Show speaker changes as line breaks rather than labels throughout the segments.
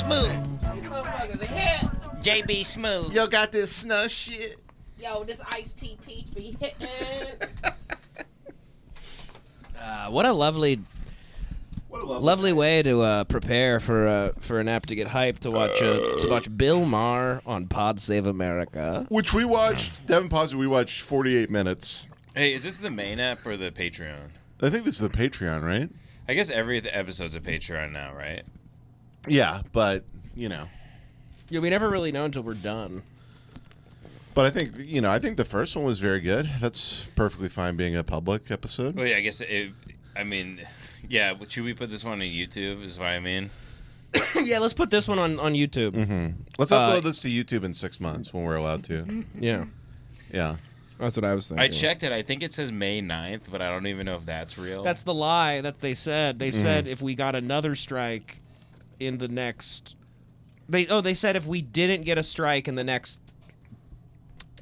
Smooth. These motherfuckers are hit. JB Smooth.
Yo, got this snuff shit.
Yo, this iced tea peach be hitting.
What a lovely way to prepare for an app to get hyped to watch Bill Maher on Pod Save America,
which we watched. Devin Positive, we watched 48 minutes.
Hey, is this the main app or the Patreon?
I think this is the Patreon, right?
I guess every episode's a Patreon now, right?
Yeah, but you know,
yeah, we never really know until we're done.
But I think the first one was very good. That's perfectly fine being a public episode.
Well, yeah, I guess yeah. Should we put this one on YouTube? Is what I mean.
Yeah, let's put this one on YouTube.
Mm-hmm. Let's upload this to YouTube in 6 months when we're allowed to.
Yeah.
Yeah.
That's what I was thinking.
I checked it. I think it says May 9th, but I don't even know if that's real.
That's the lie that they said. They said if we got another strike in the next... They said if we didn't get a strike in the next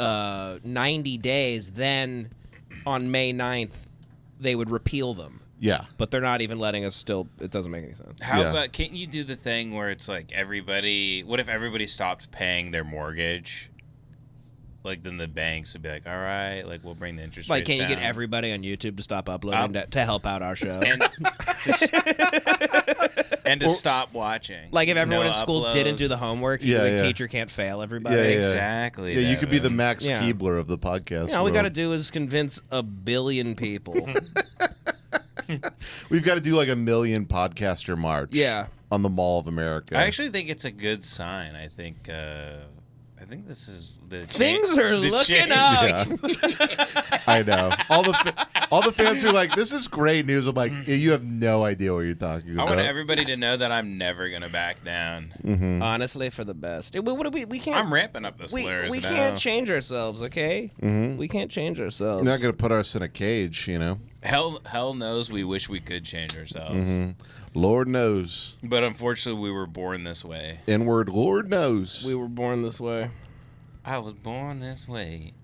90 days, then on May 9th, they would repeal them.
Yeah.
But they're not even letting us still... It doesn't make any sense.
How about... Can't you do the thing where it's like everybody... What if everybody stopped paying their mortgage? Like, then the banks would be like, all right, like, we'll bring the interest rates
down. Like, can't you get everybody on YouTube to stop uploading to help out our show?
And to stop watching.
Like, if everyone in school didn't do the homework, teacher can't fail everybody.
Yeah.
Exactly.
Yeah, you could be the Max Keebler of the podcast.
Yeah, all we got to do is convince 1 billion people.
We've got to do like 1 million podcaster march.
Yeah.
On the Mall of America.
I actually think it's a good sign. I think this is the
things are looking up.
Yeah. I know. All the fans are like, "This is great news." I'm like, "You have no idea what you're talking about."
I want everybody to know that I'm never gonna back down.
Mm-hmm. Honestly, for the best. We can't.
I'm ramping up the slurs.
We can't change ourselves, okay?
Mm-hmm.
We can't change ourselves.
You're not gonna put us in a cage, you know.
Hell knows we wish we could change ourselves.
Mm-hmm. Lord knows.
But unfortunately, we were born this way.
N-word, Lord knows.
We were born this way.
I was born this way.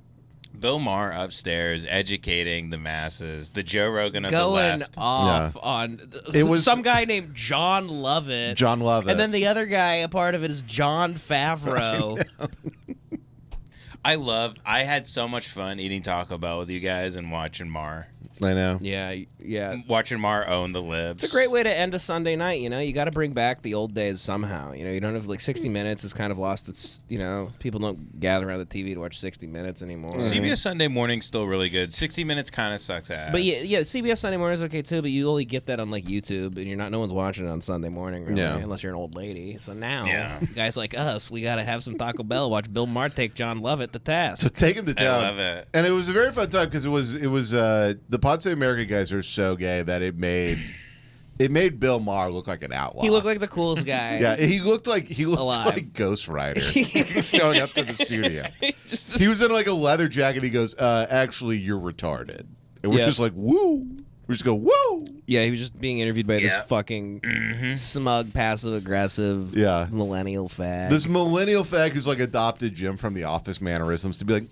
Bill Maher upstairs educating the masses. The Joe Rogan of the left.
Going off on
it was
some guy named John Lovett.
John Lovett.
And then the other guy, a part of it, is John Favreau.
I had so much fun eating Taco Bell with you guys and watching Maher.
I know.
Yeah.
Watching Maher own the libs.
It's a great way to end a Sunday night, you know? You got to bring back the old days somehow. You know, you don't have, like, 60 Minutes is kind of lost its, you know, people don't gather around the TV to watch 60 Minutes anymore.
CBS Sunday Morning's still really good. 60 Minutes kind of sucks ass.
But yeah, CBS Sunday Morning is okay, too, but you only get that on, like, YouTube, and no one's watching it on Sunday morning, really, unless you're an old lady. So now, guys like us, we got to have some Taco Bell, watch Bill Maher take John Lovett to task.
So take him to town.
I love it.
And it was a very fun time because it was the Pod Save America guys are so gay that it made Bill Maher look like an outlaw.
He looked like the coolest guy.
Yeah, he looked like Ghost Rider showing up to the studio. He was in like a leather jacket. He goes, "Actually, you're retarded." And we're just like, "Woo!" We just go, "Woo!"
Yeah, he was just being interviewed by this fucking smug, passive-aggressive millennial fag.
This millennial fag who's like adopted Jim from The Office mannerisms to be like,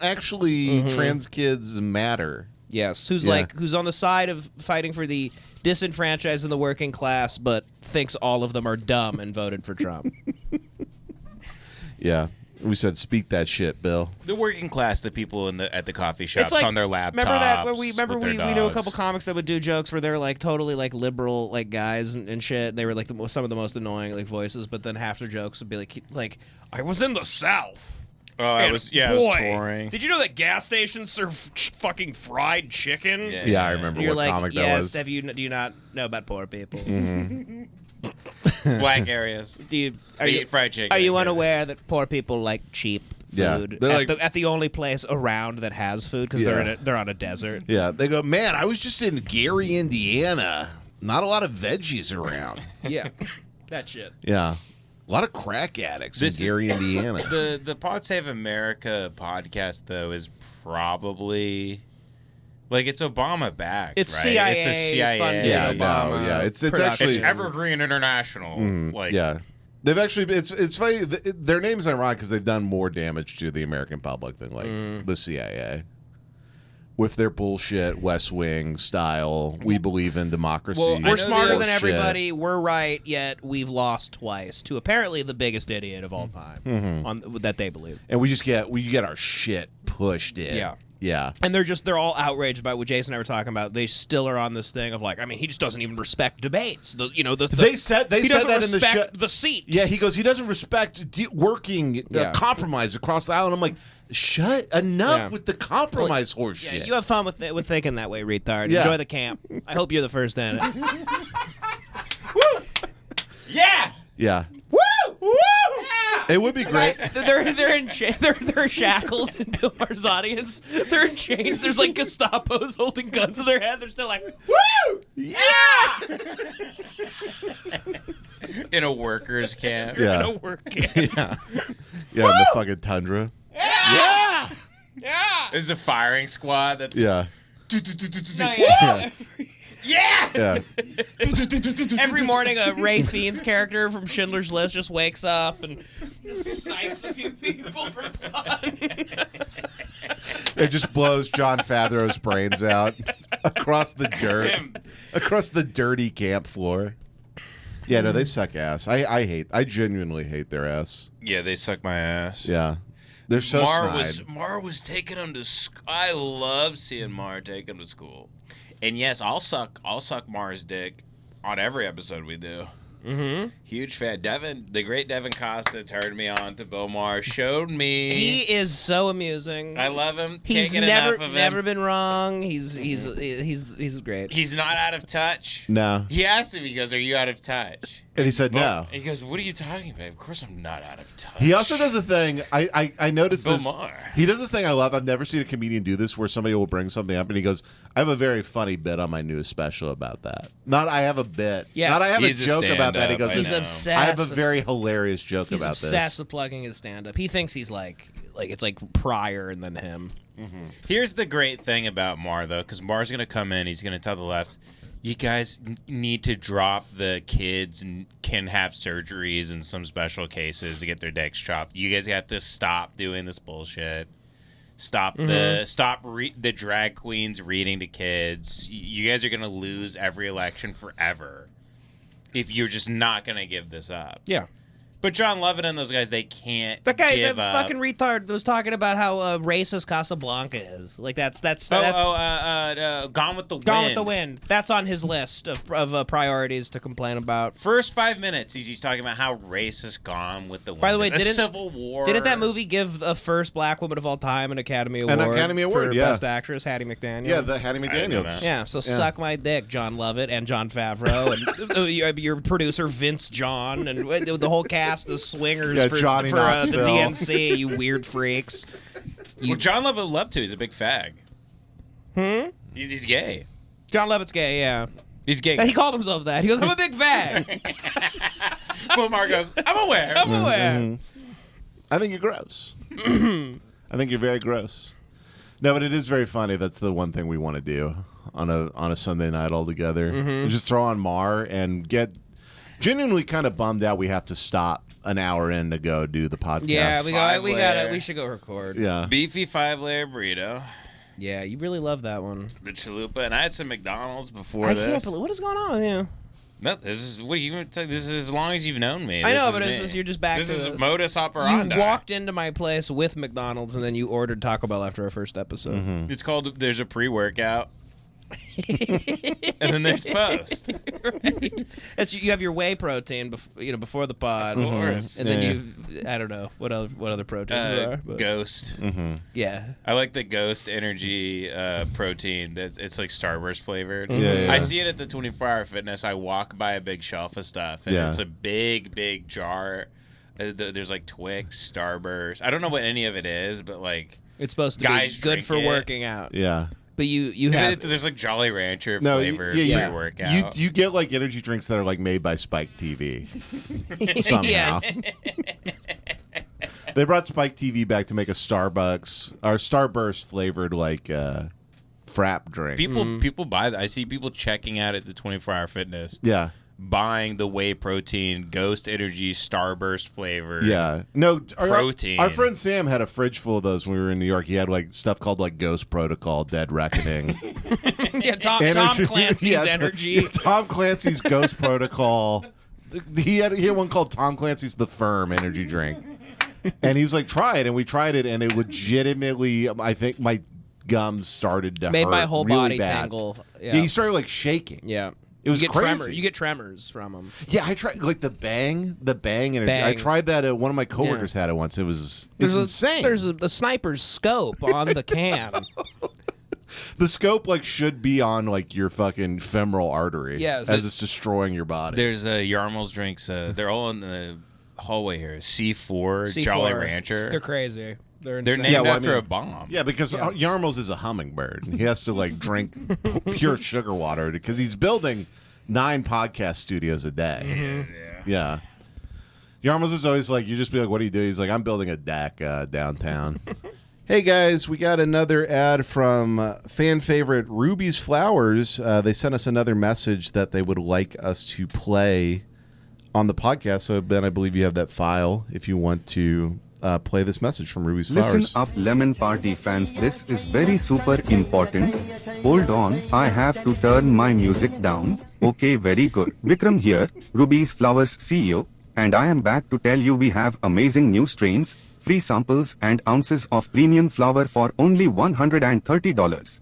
actually, trans kids matter.
Yes, who's on the side of fighting for the disenfranchised and the working class, but thinks all of them are dumb and voted for Trump.
Yeah. We said, speak that shit, Bill.
The working class, the people at the coffee shops on their laptops.
Remember that? Where we knew a couple comics that would do jokes where they're like totally like liberal like guys and shit. They were like some of the most annoying like voices, but then half their jokes would be like I was in the South.
I was touring.
Did you know that gas stations serve fucking fried chicken?
Yeah, I remember what comic that was.
Do you not know about poor people?
Black areas.
Do you
eat fried chicken?
Are you unaware that poor people like cheap food
at
the only place around that has food because they're on a desert?
Yeah, they go, man, I was just in Gary, Indiana. Not a lot of veggies around.
Yeah, that shit.
Yeah. A lot of crack addicts in Gary, Indiana.
The Pod Save America podcast, though, is probably... Like, it's Obama backed,
it's
right?
CIA
it's a CIA
funded Obama.
Yeah, it's actually...
It's Evergreen International.
Yeah. They've actually... It's funny. Their name's ironic because they've done more damage to the American public than, like, the CIA. with their bullshit West Wing style. We believe in democracy.
Well, we're smarter than
bullshit.
everybody. We're right, yet we've lost twice to apparently the biggest idiot of all time on that they believe.
And we get our shit pushed in.
Yeah.
Yeah.
And they're all outraged by what Jason and I were talking about. They still are on this thing of like, I mean, he just doesn't even respect debates.
They said
he
that
doesn't
in the show.
respect the seat.
Yeah, he goes, he doesn't respect working compromise across the aisle. And I'm like, shut enough with the compromise horse shit.
Yeah, you have fun with thinking that way, retard.
Yeah.
Enjoy the camp. I hope you're the first in it.
Woo! Yeah!
Yeah.
Woo! Woo!
It would be great.
They're shackled in Bill Maher's audience. They're in chains. There's like Gestapos holding guns to their head. They're still like, woo! Yeah!
In a workers' camp.
Yeah.
In a work camp.
Yeah. Yeah, in the fucking tundra.
Yeah! Yeah!
This is a firing squad that's...
Yeah.
Yeah.
Yeah!
Yeah.
Every morning, a Ray Fiennes character from Schindler's List just wakes up and just snipes a few people for fun.
It just blows John Favreau's brains out across the dirt, across the dirty camp floor. Yeah, no, they suck ass. I genuinely hate their ass.
Yeah, they suck my ass.
Yeah. They're so snide.
Mar was taking them to school. I love seeing Mar take them to school. And yes, I'll suck Mar's dick on every episode we do. Mm-hmm. Huge fan. The great Devin Costa turned me on to Bill Maher. Showed me.
He is so amusing.
I love him.
He's
Can't get enough of
never
him.
been wrong. He's great.
He's not out of touch.
No.
He asked him. He goes, "Are you out of touch?"
And he said no.
And he goes, "What are you talking about? Of course I'm not out of touch."
He also does a thing. I noticed
Bill
this.
Maher.
He does this thing I love. I've never seen a comedian do this, where somebody will bring something up and he goes, "I have a very funny bit on my newest special about that." Not I have a bit.
Yes.
Not I have
He's
a
a
joke about that. He
stand-up,
goes,
He's
know.
obsessed.
I have a very hilarious joke
He's
about
obsessed
this.
with plugging his stand-up. He thinks he's like it's like Pryor and then him.
Here's the great thing about Mar, though, because Mar's going to come in. He's going to tell the left, you guys need to drop the kids and can have surgeries in some special cases to get their dicks chopped. You guys have to stop doing this bullshit. Stop the drag queens reading to kids. You guys are going to lose every election forever if you're just not going to give this up.
Yeah.
But John Lovett and those guys, they can't
That guy,
give
that
up.
fucking retard, was talking about how racist Casablanca is. Like that's
Gone with the Wind.
Gone with the Wind. That's on his list of priorities to complain about.
First 5 minutes, he's talking about how racist Gone with the Wind.
By the way,
a Civil War.
Didn't that movie give the first black woman of all time an Academy Award?
Award,
for
yeah.
Best Actress, Hattie McDaniel.
Yeah, the Hattie
didn't know
McDaniels.
that.
Yeah, so suck my dick, John Lovett and John Favreau, and your producer Vince John, and the whole cast of swingers
Yeah,
for,
Johnny
the
Knoxville.
DNC. You weird freaks.
Well, John Lovett would love to. He's a big fag. He's gay.
John Lovett's gay. Yeah,
He's gay.
he called himself that. He goes, "I'm a big fag."
Well, Mark goes, I'm aware.
I'm aware.
I think you're gross. I think you're very gross. No, but it is very funny. That's the one thing we want to do on a Sunday night all together. Just throw on Mar and get genuinely kind of bummed out we have to stop an hour in to go do the podcast.
Yeah,
Five-layer.
we should go record.
Yeah.
Beefy 5-layer burrito.
Yeah, you really love that one.
The chalupa. And I had some McDonald's before
I
this.
can't believe what is going on with you.
No, this is what do you even this is as long as you've known me.
I
This
know,
is
but
me.
you're just back
This
to
is
this.
modus operandi.
You walked into my place with McDonald's and then you ordered Taco Bell after our first episode.
It's called there's a pre-workout. And then there's post.
Right. You have your whey protein before the pod.
Of course.
And then you I don't know what other proteins there are. But
Ghost.
yeah.
I like the Ghost Energy protein. It's like Starburst flavored.
Yeah.
I see it at the 24-hour fitness. I walk by a big shelf of stuff, and
Yeah.
it's a big jar. There's like Twix, Starburst. I don't know what any of it is, but like
It's supposed to
Guys
be good
drink
for
it.
working out.
Yeah.
But you have
there's like Jolly Rancher
No,
flavored
yeah.
pre-workout.
You get like energy drinks that are like made by Spike TV somehow.
Yes.
They brought Spike TV back to make a Starbucks or Starburst flavored like frap drink.
People buy that. I see people checking out at the 24-hour fitness.
Yeah.
buying the whey protein Ghost Energy Starburst flavor.
Yeah. No,
protein.
Our friend Sam had a fridge full of those when we were in New York. He had like stuff called like Ghost Protocol, Dead Reckoning.
Tom Clancy's energy.
Tom Clancy's Ghost Protocol. He had one called Tom Clancy's The Firm energy drink. And he was like, try it. And we tried it, and it legitimately, I think my gums started to
Made
hurt
my whole
really
body
bad.
tingle.
Yeah, he started like shaking.
Yeah.
It was
you get
crazy.
You get tremors from them.
Yeah, I tried like the bang energy.
Bang.
I tried that. One of my coworkers had it once. It's insane.
There's a sniper's scope on the can.
The scope like should be on like your fucking femoral artery.
Yeah,
as it's destroying your body.
There's Yarmel's drinks. They're all in the hallway here. C4 Jolly Rancher.
They're crazy. They're
named after a bomb.
Yeah, because Yarmel's is a hummingbird. He has to like drink pure sugar water because he's building 9 podcast studios a day.
Mm-hmm.
Yeah. Yarmel's is always like, you just be like, what do you do? He's like, I'm building a deck downtown. Hey guys, we got another ad from fan favorite Ruby's Flowers. They sent us another message that they would like us to play on the podcast. So Ben, I believe you have that file if you want to play this message from Ruby's Flowers.
Listen up, Lemonparty fans. This is very super important. Hold on, I have to turn my music down. Okay, very good. Vikram here, Ruby's Flowers CEO, and I am back to tell you we have amazing new strains, free samples and ounces of premium flower for only $130.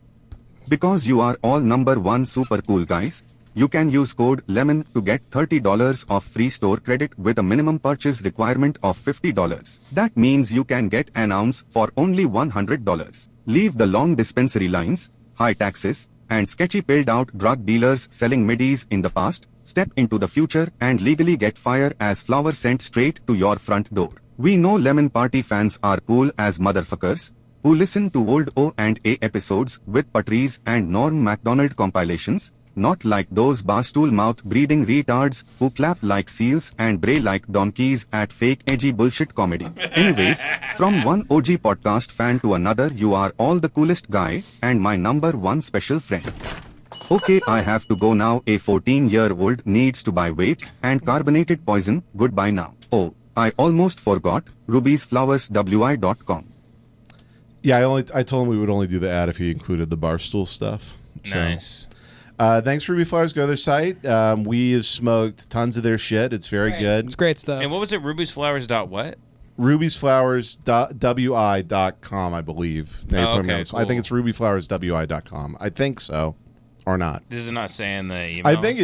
Because you are all #1 super cool guys, you can use code LEMON to get $30 of free store credit with a minimum purchase requirement of $50. That means you can get an ounce for only $100. Leave the long dispensary lines, high taxes, and sketchy pilled out drug dealers selling middies in the past. Step into the future and legally get fire as flower sent straight to your front door. We know Lemonparty fans are cool as motherfuckers, who listen to old O&A episodes with Patrice and Norm MacDonald compilations, not like those barstool mouth breathing retards who clap like seals and bray like donkeys at fake edgy bullshit comedy. Anyways, from one OG podcast fan to another, you are all the coolest guy and my #1 special friend. Okay, I have to go now. A 14-year-old needs to buy vapes and carbonated poison. Goodbye now. Oh, I almost forgot. Ruby'sFlowersWI.com.
Yeah, I told him we would only do the ad if he included the Barstool stuff. So.
Nice.
Thanks, Ruby Flowers. Go to their site. We have smoked tons of their shit. It's very good.
It's great stuff.
And what was it? Ruby'sflowers. What?
Ruby'sFlowersWI.com, I believe.
Oh, okay, cool.
I think it's Ruby'sFlowersWI.com. I think so, or not.
This is not saying the email.
I think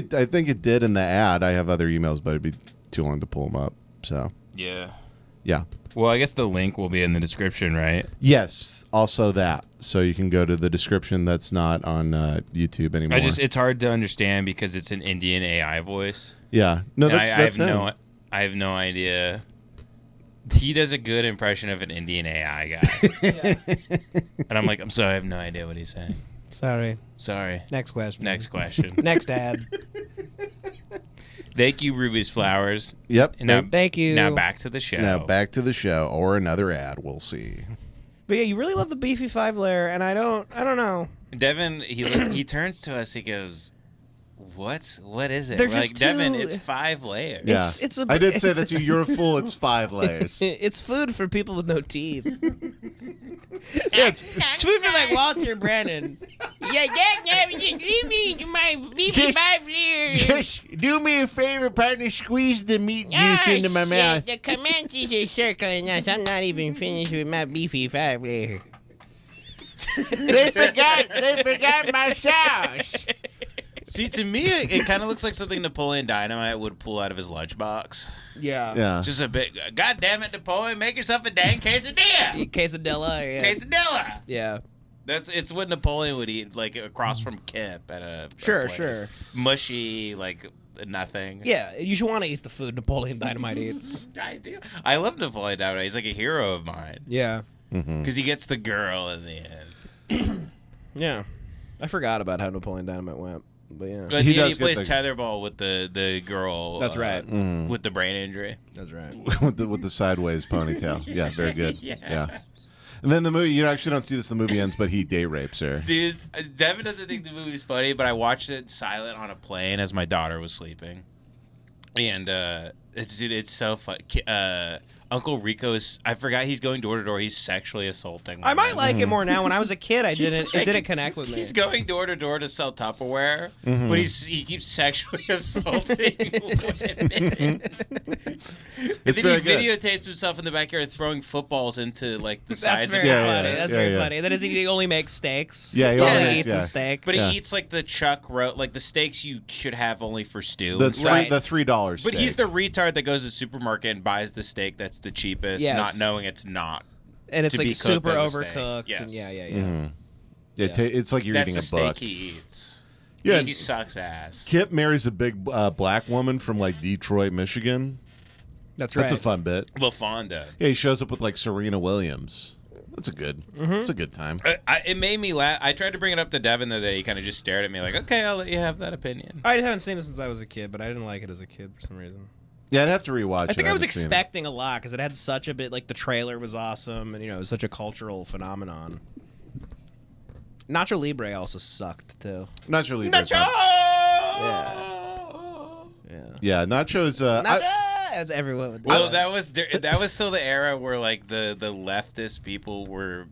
it did in the ad. I have other emails, but it'd be too long to pull them up. So
yeah. Well, I guess the link will be in the description, right?
Yes, also that. So you can go to the description that's not on YouTube anymore.
It's hard to understand because it's an Indian AI voice.
Yeah. No, that's him.
I have no idea. He does a good impression of an Indian AI guy. And I'm like, I'm sorry, I have no idea what he's saying.
Sorry.
Next question.
Next ad.
Thank you, Ruby's Flowers.
Yep.
Thank you.
Now back to the show.
Or another ad. We'll see.
But yeah, you really love the beefy 5-layer, and I don't know.
Devin, he turns to us. He goes, what is it?
They're
We're
just
like, Devin,
too-
it's 5 layers.
Yeah. I did say that to you. You're a fool. It's 5 layers.
It's food for people with no teeth.
Yeah, it's
Food for like Walter Brennan.
Yeah, leave me my beefy 5 layers.
Just do me a favor, partner. Squeeze the meat juice into my mouth.
The Comanches are circling us. I'm not even finished with my beefy 5 layer. They forgot my sauce.
See, to me, it kind of looks like something Napoleon Dynamite would pull out of his lunchbox.
Yeah.
Just a bit. God damn it, Napoleon, make yourself a dang quesadilla.
Quesadilla. Yeah.
Quesadilla.
Yeah.
It's what Napoleon would eat, like across from Kip at a place.
Sure.
Mushy, like nothing.
Yeah, you should want to eat the food Napoleon Dynamite eats.
I do. I love Napoleon Dynamite. He's like a hero of mine.
Yeah.
Because he gets the girl in the end.
Yeah. I forgot about how Napoleon Dynamite went. But yeah.
But
He
he
does
plays
get the-
tetherball with the girl.
That's right.
With the brain injury.
That's right.
with the sideways ponytail. Yeah, very good.
Yeah.
And then the movie, you actually don't see this. The movie ends, but he date rapes her.
Dude, Devin doesn't think the movie's funny, but I watched it silent on a plane as my daughter was sleeping. And it's so fun. Uncle Rico's, I forgot he's going door to door. He's sexually assaulting
I might
women.
like it more now. When I was a kid, I didn't.
like-
It didn't connect with me.
He's going door to door to sell Tupperware, but he keeps sexually assaulting women. And then
very
he
good.
videotapes himself in the backyard throwing footballs into like the sides
That's
of
very
Yeah,
funny.
yeah,
That's
yeah,
very
yeah.
funny. That is, he only makes steaks.
Yeah, he
That's all
only
he
makes-
eats
yeah.
is steak.
But
Yeah.
he eats like the Chuck like the steaks you should have only for stew.
The
and stuff.
$3 steak.
But he's the retard that goes to the supermarket and buys the steak that's the cheapest,
Yes.
not knowing it's not.
And it's
to be
like
cooked
super
as a steak.
overcooked.
Yes.
And yeah.
It's like you're
That's
eating
the
a book.
steak he eats.
Yeah.
He sucks ass.
Kip marries a big black woman from like Detroit, Michigan.
That's right.
That's a fun bit.
LaFonda.
Yeah, he shows up with like Serena Williams. That's a good. It's a good time.
It made me laugh. I tried to bring it up to Devin the other day. He kind of just stared at me like, okay, I'll let you have that opinion.
I haven't seen it since I was a kid, but I didn't like it as a kid for some reason.
Yeah, I'd have to rewatch it.
I think I was
haven't seen it.
expecting a lot because it had such a bit. Like the trailer was awesome, and it was such a cultural phenomenon. Nacho Libre also sucked too.
Nacho Libre.
Nacho!
Yeah, Nacho's.
As everyone would do.
Well, that was still the era where like the leftist people were.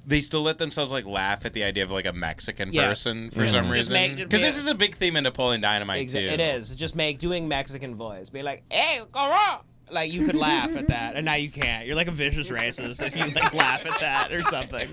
They still let themselves like laugh at the idea of like a Mexican
Yes.
person for some
Just
reason. Because this is a big theme in Napoleon Dynamite too.
It is. Just doing Mexican voice. Be like, hey, come on. Like, you could laugh at that, and now you can't. You're like a vicious racist if you like laugh at that or something.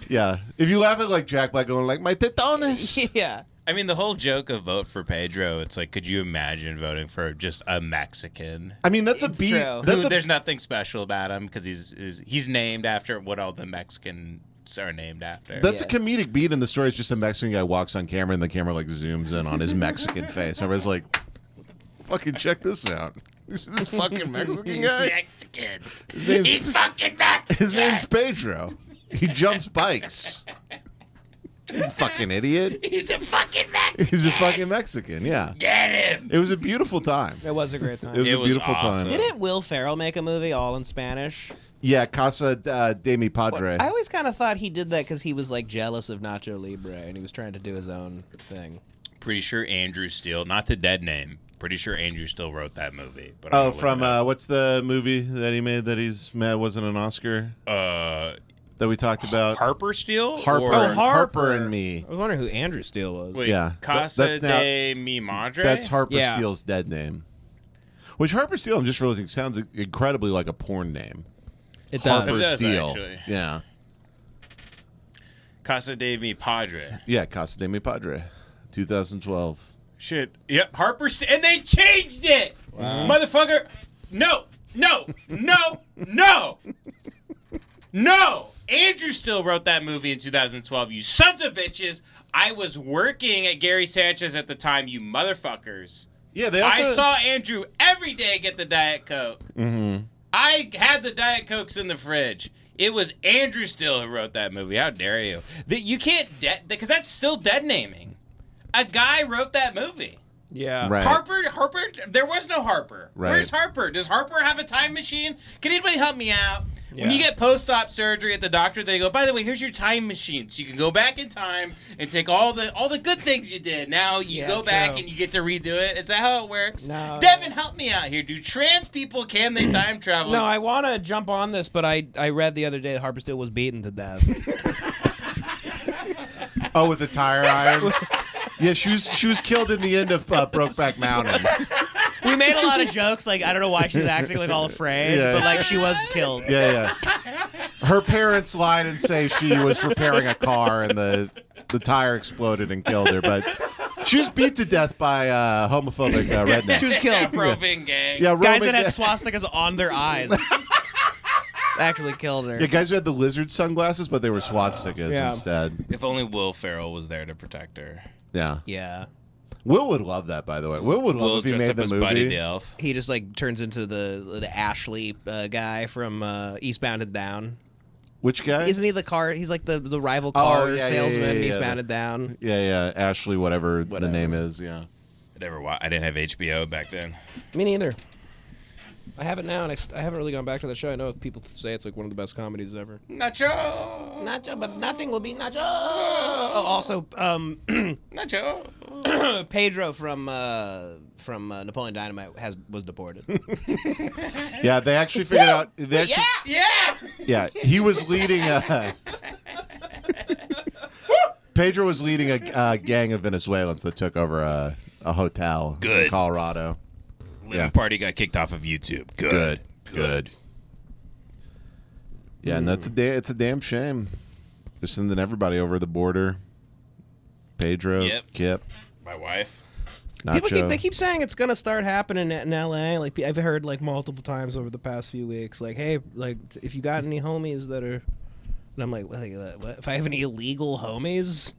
Yeah, if you laugh at like Jack Black going like my tetones.
Yeah.
I mean, the whole joke of vote for Pedro. It's like, could you imagine voting for just a Mexican?
I mean, that's a
It's
beat.
true.
That's
There's nothing special about him because he's named after what all the Mexicans are named after.
That's a comedic beat in the story. It's just a Mexican guy walks on camera and the camera like zooms in on his Mexican face. Everybody's like, "Fucking check this out! This fucking Mexican guy.
Mexican.
His name's,
He's fucking Mexican.
his name's Pedro. He jumps bikes. You fucking idiot.
He's a fucking Mexican.
He's a fucking Mexican. Yeah.
Get him.
It was a beautiful time.
It was a great time.
It was
It
a
was
beautiful
awesome.
time.
Didn't Will Ferrell make a movie all in Spanish?
Yeah, Casa de mi Padre.
I always kind of thought he did that because he was like jealous of Nacho Libre and he was trying to do his own thing.
Pretty sure Andrew Steele, not to dead name. Pretty sure Andrew Steele wrote that movie. But I'm
Oh,
gonna look
from
it up.
what's the movie that he made that he's mad wasn't an Oscar that we talked about?
Harper Steele.
Harper,
Or-
Harper and Me.
I was wondering who Andrew Steele was.
Wait,
Yeah,
Casa
that's now-
de mi Madre.
That's Harper
Yeah.
Steele's dead name. Which Harper Steele, I'm just realizing, sounds incredibly like a porn name.
It
Harper
does.
It does,
Steele.
actually.
Yeah.
Casa de mi Padre.
Yeah, Casa de mi Padre. 2012.
Shit. Yep. Harper Steele, and they changed it. Motherfucker. No. No. No. No. No. Andrew Steele wrote that movie in 2012. You sons of bitches. I was working at Gary Sanchez at the time. You motherfuckers.
Yeah, they also...
I saw Andrew every day get the Diet Coke. Mm-hmm. I had the Diet Cokes in the fridge. It was Andrew Steele who wrote that movie. How dare you? That you can't because that's still dead naming. A guy wrote that movie.
Yeah.
Right.
Harper, there was no Harper.
Right.
Where's Harper? Does Harper have a time machine? Can anybody help me out? When
Yeah.
you get post-op surgery at the doctor, they go, by the way, here's your time machine. So you can go back in time and take all the good things you did. Now you go back
true.
and you get to redo it. Is that how it works?
No.
Devin, help me out here. Do trans people, can they time travel?
No, I want to jump on this, but I read the other day that Harper Steele was beaten to death.
Oh, with the tire iron? Yeah, she was killed in the end of Brokeback Mountain.
We made a lot of jokes, like, I don't know why she was acting like all afraid,
Yeah.
but like she was killed.
Yeah. Her parents lied and say she was repairing a car and the tire exploded and killed her, but she was beat to death by homophobic rednecks.
She was killed.
Roving gang.
Yeah,
Guys
Roman-
that had swastikas on their eyes actually killed her.
Yeah, guys who had the lizard sunglasses, but they were swastikas
Yeah.
instead.
If only Will Ferrell was there to protect her.
Yeah.
Yeah.
Will would love that, by the way. Will would love
Will
if he
dressed
made
up
the
as
movie.
Buddy the Elf.
He just like turns into the Ashley guy from Eastbound and Down.
Which guy?
Isn't he the car? He's like the rival car
yeah,
salesman.
yeah.
Eastbound and Down.
Yeah. Ashley, whatever the name is, yeah.
I didn't have HBO back then.
Me neither. I have it now, and I haven't really gone back to the show. I know people say it's like one of the best comedies ever.
Nacho.
Nacho, but nothing will be Nacho. Oh, also,
Nacho.
Pedro from Napoleon Dynamite was deported.
Yeah, they actually figured out.
Yeah.
He was leading Pedro was leading a gang of Venezuelans that took over a hotel in Colorado.
Lemonparty got kicked off of YouTube. Good.
Yeah, and it's a damn shame. They're sending everybody over the border. Pedro, Kip,
my wife.
Nacho.
They keep saying it's gonna start happening in LA. Like I've heard like multiple times over the past few weeks. Like, hey, like if you got any homies that are, and I'm like, what? If I have any illegal homies,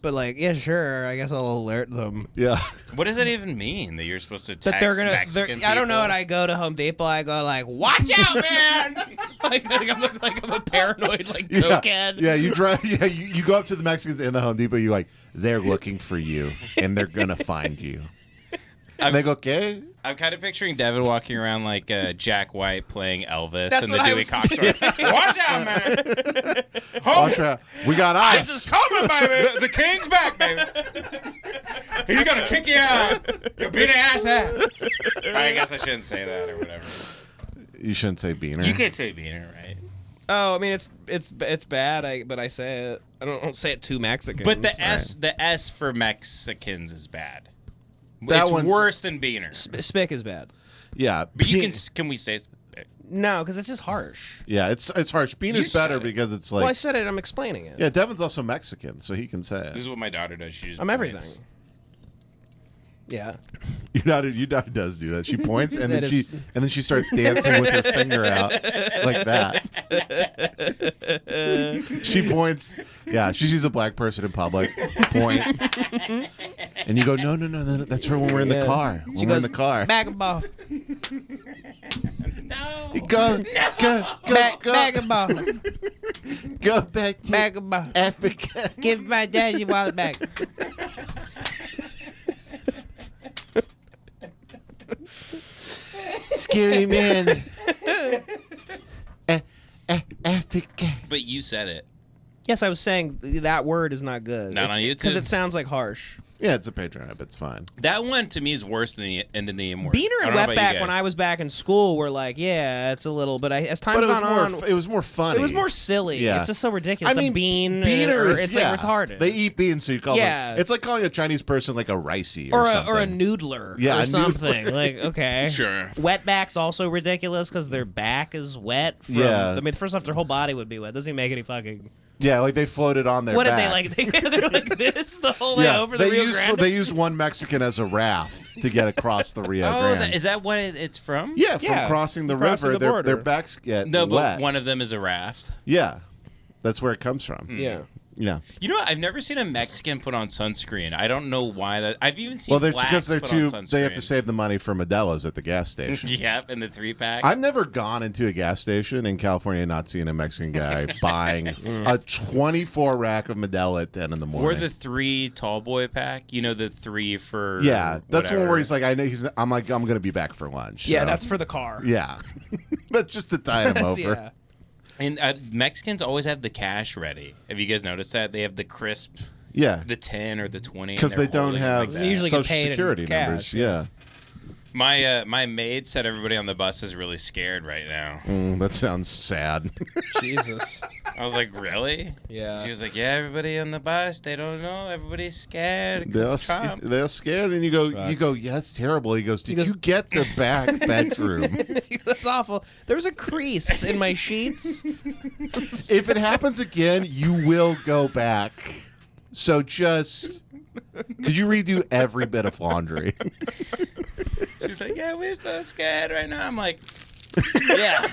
but like, yeah, sure, I guess I'll alert them.
Yeah.
What does that even mean? That you're supposed to text
That they're gonna.
Mexican
I don't know.
people?
When I go to Home Depot, I go like, watch out, man! I'm a paranoid cokehead.
Yeah, you drive. Yeah, you go up to the Mexicans in the Home Depot. You're like, they're looking for you, and they're gonna find you. And they go, okay.
I'm kind of picturing Devin walking around like Jack White playing Elvis
That's
and
what
the
I
Dewey
was
Cox story. Watch out, man!
Watch out. We got ice.
Ice is coming, baby! The king's back, baby! He's gonna kick you out! You'll beat an ass out! I guess I shouldn't say that or whatever.
You shouldn't say beaner.
You can't say beaner, right?
Oh, I mean it's bad. But I say it. I don't say it to Mexicans.
But the S for Mexicans is bad.
That
It's
one's-
worse than beaner.
Spick is bad.
Yeah,
But can we say spick?
No, because it's just harsh.
Yeah, it's harsh. Beaner's
said
better
it.
because it's
Well, I
like.
said it. I'm explaining it.
Yeah, Devin's also Mexican, so he can say
This
it.
is what my daughter does. She just
I'm everything.
points.
Yeah.
Your daughter does do that. She points and
That
then she starts dancing with her finger out like that. She points. Yeah, she sees a black person in public. Point. And you go, no, that's for when we're in the car. When we're in the car.
Bag of ball.
Go
Bag of ball.
go back to
Bag of ball.
Africa.
Give my dad your wallet back.
Scary man. Africa.
But you said it.
Yes, I was saying that word is not good.
Not on YouTube?
Because it sounds like harsh.
Yeah, it's a Patreon app. It's fine.
That one to me is worse than the more.
Beaner
I
and
don't know about you
wetback
guys.
when I was back in school were like, yeah, it's a little, but as time's
But it was
gone
more.
on,
It was more funny.
it was more silly.
Yeah.
It's just so ridiculous.
I mean,
it's a bean.
beaners,
It's
yeah.
like retarded.
They eat beans, so you call
Yeah.
them. It's like calling a Chinese person like a ricey
or
something.
a noodler.
Yeah,
or
a
something. Like, okay.
Sure.
Wetback's also ridiculous because their back is wet. From,
Yeah.
I mean, first off, their whole body would be wet. Doesn't even make any fucking.
Yeah, like they floated on their
What
back.
did they like? They're like this the whole way
Yeah,
over the Rio Grande.
they used one Mexican as a raft to get across the Rio
Oh,
Grande.
is that what it's from?
Yeah, from
Yeah,
crossing the
crossing
river,
the border.
their backs get
No, but
wet.
one of them is a raft.
Yeah, that's where it comes from.
Yeah.
Yeah.
You know what? I've never seen a Mexican put on sunscreen. I don't know why that. I've even seen
Well,
blacks
because they're
put
too.
on sunscreen.
They have to save the money for Modelo's at the gas station.
Yep, in the 3-pack.
I've never gone into a gas station in California and not seen a Mexican guy buying a 24 rack of Modelo at 10 in the morning.
Or the 3 tall boy pack. You know, the 3 for.
Yeah, that's the one
whatever.
where he's like, I know I'm going to be back for lunch.
Yeah,
so-
that's for the car.
Yeah, but just to tide him over.
Yeah.
And Mexicans always have the cash ready. Have you guys noticed that? They have the crisp,
Yeah,
the 10 or the 20.
because they don't have
They usually get
social
paid in
security
cash,
numbers.
yeah.
My my maid said everybody on the bus is really scared right now.
That sounds sad.
Jesus.
I was like, really?
Yeah.
She was like, yeah, everybody on the bus, they don't know. Everybody's scared. 'cause
They're,
of Trump.
they're scared, and you go, yeah, that's terrible. He goes, did you get the back bedroom?
That's awful. There's a crease in my sheets.
If it happens again, you will go back. So just, could you redo every bit of laundry?
She's like, yeah, we're so scared right now. I'm like, yeah.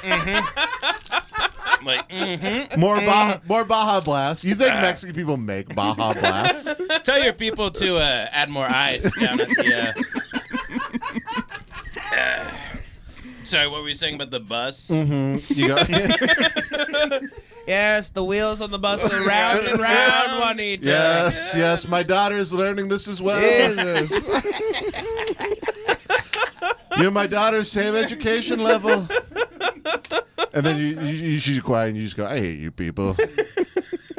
I'm like,
More Baja Blast. You think Mexican people make Baja Blast?
Tell your people to add more ice down at the. Sorry, what were you saying about the bus?
You go,
Yes, the wheels on the bus are round and round, Juanita.
yes, my daughter is learning this as well.
Jesus.
You and my daughter, same education level. And then she's quiet and you just go, I hate you people.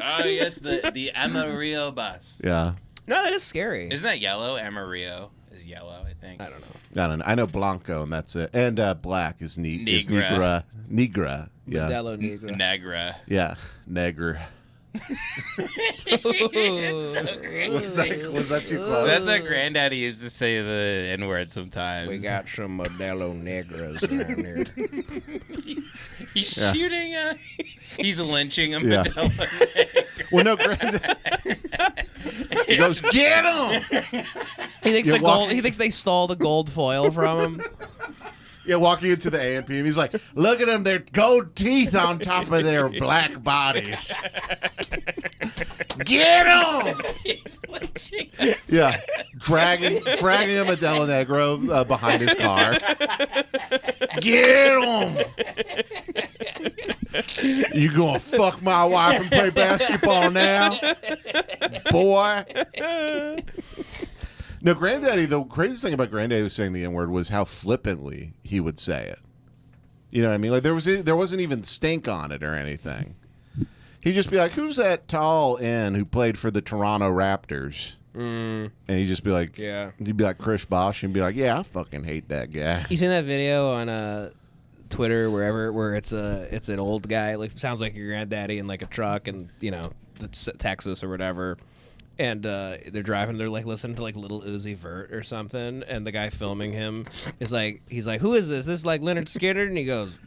Oh, yes, the Amarillo bus.
Yeah.
No, that is scary.
Isn't that yellow? Amarillo is yellow, I think.
I don't know.
I don't know. I know Blanco, and that's it. And black is
Negra.
Negra. Yeah.
Modelo Negra.
Negra.
Yeah. Negra. Was that too close?
That's what Granddaddy used to say the N-word sometimes.
We got some Modelo Negras around here.
He's shooting he's lynching a
Yeah.
Modelo Negra.
Well, no, Granddad. He goes, get him!
He thinks
You're
the gold.
walking-
He thinks they stole the gold foil from him.
Yeah, walking into the AMP, and he's like, look at them, their gold teeth on top of their black bodies. Get them!
He's lynching.
Yeah, dragging a Modelo Negro behind his car. Get him! You gonna fuck my wife and play basketball now, boy? No, Granddaddy, the craziest thing about Granddaddy was saying the N-word was how flippantly he would say it. You know what I mean? Like there wasn't even stink on it or anything. He'd just be like, who's that tall N who played for the Toronto Raptors? And he'd just be like,
Yeah.
He'd be like Chris Bosh and be like, yeah, I fucking hate that guy.
You seen that video on Twitter, where it's an old guy, like sounds like your granddaddy in like a truck, and Texas or whatever. And they're driving, they're like listening to like Little Uzi Vert or something, and the guy filming him is like, he's like, who is this? This is like Leonard Skinner? And he goes,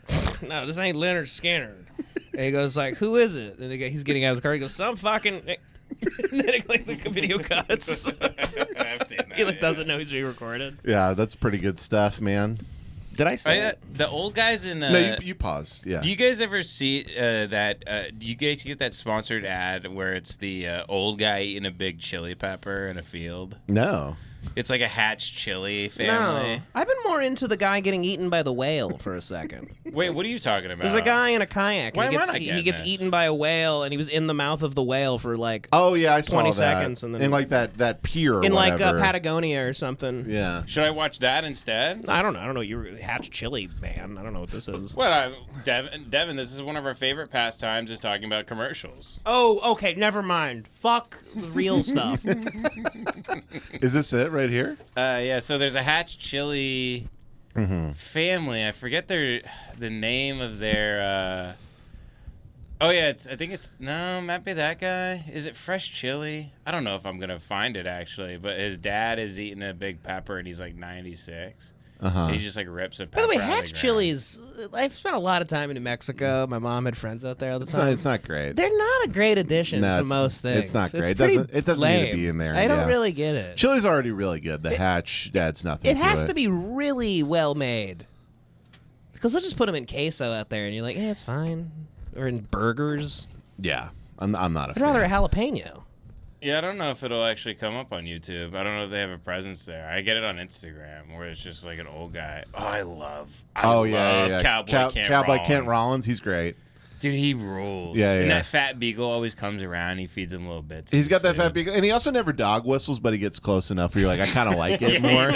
no, this ain't Leonard Skinner. And he goes like, who is it? And he's getting out of his car. He goes, some fucking. And then like the video cuts.
I've seen that.
He like doesn't know he's being recorded.
Yeah, that's pretty good stuff, man.
Did I say it?
The old guys in
No, you pause. Yeah.
do you guys ever see that? Do you guys get that sponsored ad where it's the old guy eating a big chili pepper in a field?
No.
It's like a hatch chili family.
No. I've been more into the guy getting eaten by the whale for a second.
Wait, what are you talking about?
There's a guy in a kayak.
Why
And
am I not
he
getting
gets
this?
eaten by a whale, and he was in the mouth of the whale for like
Oh yeah, I saw
20
that.
seconds, and then-
in like that pier or
in like
whatever.
Patagonia or something.
Yeah.
Should I watch that instead?
I don't know. I don't know. You're hatch chili, man. I don't know what this is.
What, Devin, this is one of our favorite pastimes, is talking about commercials.
Oh, okay. Never mind. Fuck the real stuff.
Is this it right here?
Yeah, so there's a hatch chili family. I forget the name of their. Oh yeah, it might be that guy. Is it Fresh Chili? I don't know if I'm gonna find it actually, but his dad is eating a big pepper and he's like 96. He just like rips a pepper.
By the way,
out of
hatch
ground.
chilies. I've spent a lot of time in New Mexico. My mom had friends out there all the time.
It's not great.
They're not a great addition
No,
to
it's-
most things.
it's not great. It
pretty
doesn't need to
lame.
be in there,
I don't
yeah.
really get it.
Chili's already really good. The hatch adds nothing.
It has
to
to be really well made. Because let's just put them in queso out there, and you're like, yeah, it's fine. Or in burgers.
Yeah, I'm not a
I'd
fan.
rather a jalapeno.
Yeah, I don't know if it'll actually come up on YouTube. I don't know if they have a presence there. I get it on Instagram where it's just like an old guy. Oh, I love
Cowboy Kent Rollins. He's great.
Dude, he rules.
Yeah,
And
yeah.
that fat beagle always comes around. He feeds him little bits.
He's got that fat beagle, and he also never dog whistles, but he gets close enough where you're like, I kind of like it more.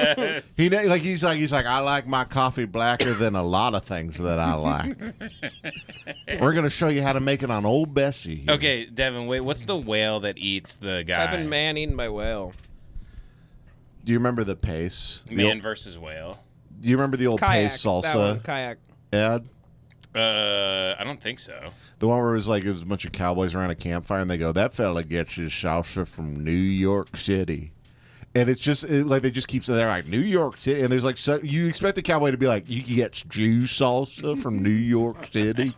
He's like, I like my coffee blacker than a lot of things that I like. We're gonna show you how to make it on Old Bessie. Here.
Okay, Devin, wait, what's the whale that eats the guy?
I've been man eaten by whale.
Do you remember the Pace?
Man versus whale.
Do you remember the old
Kayak.
Pace
That one,
salsa
kayak.
ad?
I don't think so.
The one where it was a bunch of cowboys around a campfire, and they go, "That fella gets his salsa from New York City," and it's just like they just keep saying they're like New York City, and there's like you expect the cowboy to be like, "You get Jew salsa from New York City."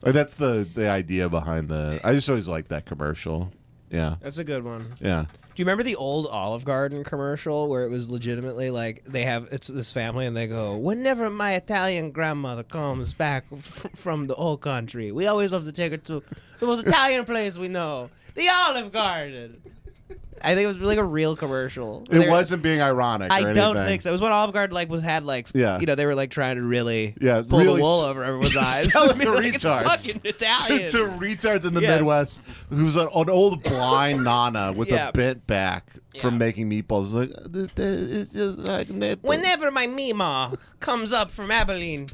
Like, that's the idea behind the. I just always like that commercial. Yeah,
That's a good one.
yeah.
Do you remember the old Olive Garden commercial where it was legitimately like it's this family and they go, whenever my Italian grandmother comes back from the old country, we always love to take her to the most Italian place we know, the Olive Garden. I think it was like a real commercial.
It wasn't being ironic.
I
or
don't
anything.
think so. It was when Olive Garden they were like trying to really pull
really
the wool over everyone's eyes.
sell it to
Like, it's
retards.
fucking Italian.
to retards in the
Yes.
Midwest who's an old blind nana with
Yeah.
a bent back from
Yeah.
making meatballs. Like, it's just like nipples.
Whenever my Mima comes up from Abilene.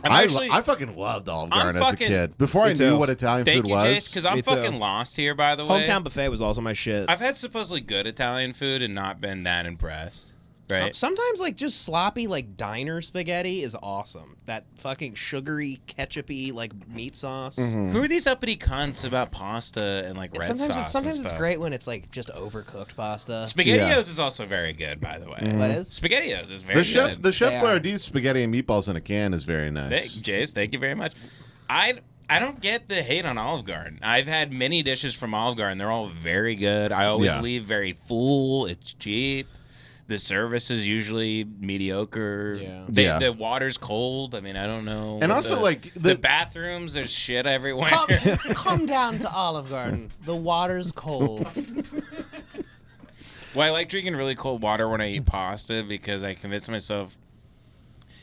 I fucking loved Olive Garden as a kid. Before I
too.
knew what Italian
Thank
food
you,
was.
Jace, because I'm
Me too.
fucking lost here, by the way.
Hometown buffet was also my shit.
I've had supposedly good Italian food and not been that impressed. Right?
Sometimes like just sloppy like diner spaghetti is awesome. That fucking sugary ketchupy like meat sauce.
Who are these uppity cunts about pasta and like red sauce?
Sometimes
and
it's
stuff?
great when it's like just overcooked pasta.
SpaghettiOs
Yeah.
is also very good, by the way.
What is?
SpaghettiOs is very good.
The Chef
They are.
Boyardee spaghetti and meatballs in a can is very nice.
Jace, thank you very much. I don't get the hate on Olive Garden. I've had many dishes from Olive Garden. They're all very good. I always leave very full. It's cheap. The service is usually mediocre.
Yeah.
The water's cold. I mean, I don't know.
And also, like,
the bathrooms, there's shit everywhere.
Come down to Olive Garden. The water's cold.
Well, I like drinking really cold water when I eat pasta because I convince myself,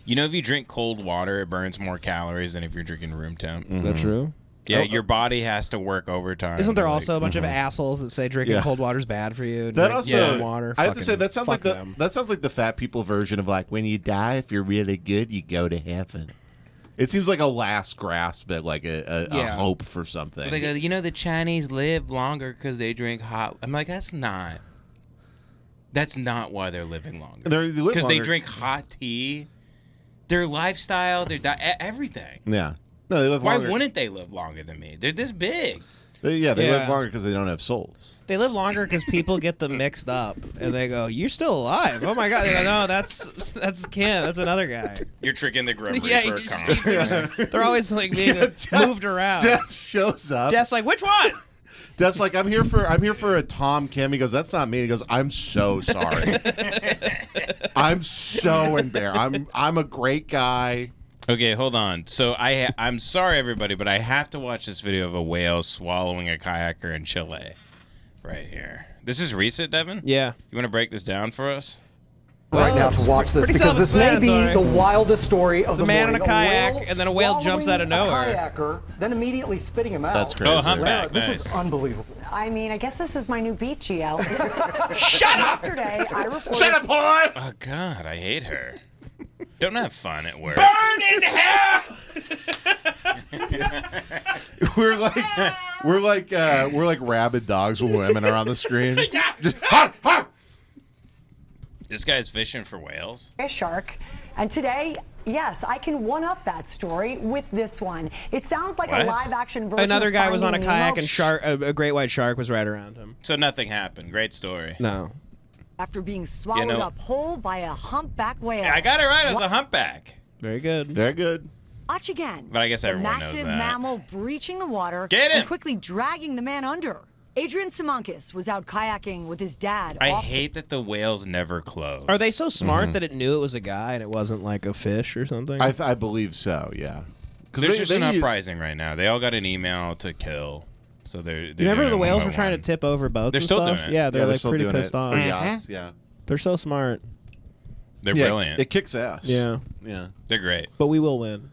if you drink cold water, it burns more calories than if you're drinking room temp.
Is that true?
Yeah, your body has to work overtime.
Isn't there
to,
also a bunch of assholes that say drinking cold water is bad for you?
That
Drink
also,
warm water.
I have to say, that sounds like
Fuck them.
that sounds like the fat people version of like when you die, if you're really good, you go to heaven. It seems like a last grasp at like a hope for something.
They go, the Chinese live longer because they drink hot. I'm like, that's not why they're living longer. Because they drink hot tea. Their lifestyle, their everything.
Yeah. No, they live
Why
longer.
wouldn't they live longer than me? They're this big.
They live longer because they don't have souls.
They live longer because people get them mixed up, and they go, "You're still alive." Oh my god! They go, "No, that's Kim. That's another guy."
You're tricking the Grim
Yeah,
Reaper
you just-
constantly.
They're always like being moved around.
Death shows up.
Death's like, "Which one?"
Death's like, I'm here for a Tom Kim. He goes, that's not me. He goes, I'm so sorry. I'm so embarrassed. I'm a great guy.
Okay, hold on. So I'm sorry, everybody, but I have to watch this video of a whale swallowing a kayaker in Chile. Right here. This is recent, Devin?
Yeah.
You want to break this down for us?
Right now to watch this
pretty
because this may be
self-explanatory.
the wildest story of
It's
the
a man in
morning.
a kayak, and then a whale jumps out of
swallowing
nowhere.
A kayaker, then immediately spitting him out.
That's crazy.
Oh, humpback.
This
Nice.
is unbelievable.
I mean, I guess this is my new beat, GL.
Shut up!
Yesterday, I reported.
Shut up, whore!
Oh, God, I hate her. Don't have fun at work.
Burn in hell! we're like rabid dogs when women are on the screen. Just, ha, ha!
This guy's fishing for whales?
A shark. And today, yes, I can one-up that story with this one. It sounds like
What?
a live-action version
Another
of
guy was on a
Finding
kayak,
Nemo.
and a great white shark was right around him.
So nothing happened. Great story.
No.
After being swallowed up whole by a humpback whale.
I got it right. It was a humpback.
Very good.
Very good.
Watch again.
But I guess
the
everyone knows
massive
that.
mammal breaching the water
Get him!
and quickly dragging the man under. Adrian Simankis was out kayaking with his dad.
I
off
hate that the whales never close.
Are they so smart that it knew it was a guy and it wasn't like a fish or something?
I believe so, yeah.
There's just an uprising right now. They all got an email to kill. So they're
You remember
doing
the
it
whales
one
were
by
trying to
one.
tip over boats
They're
and
still
stuff?
doing it.
Yeah, they're like
still
pretty
doing
pissed
it
off.
for yachts, yeah.
They're so smart.
They're
Yeah,
brilliant.
It kicks ass.
Yeah.
Yeah.
They're great.
But we will win.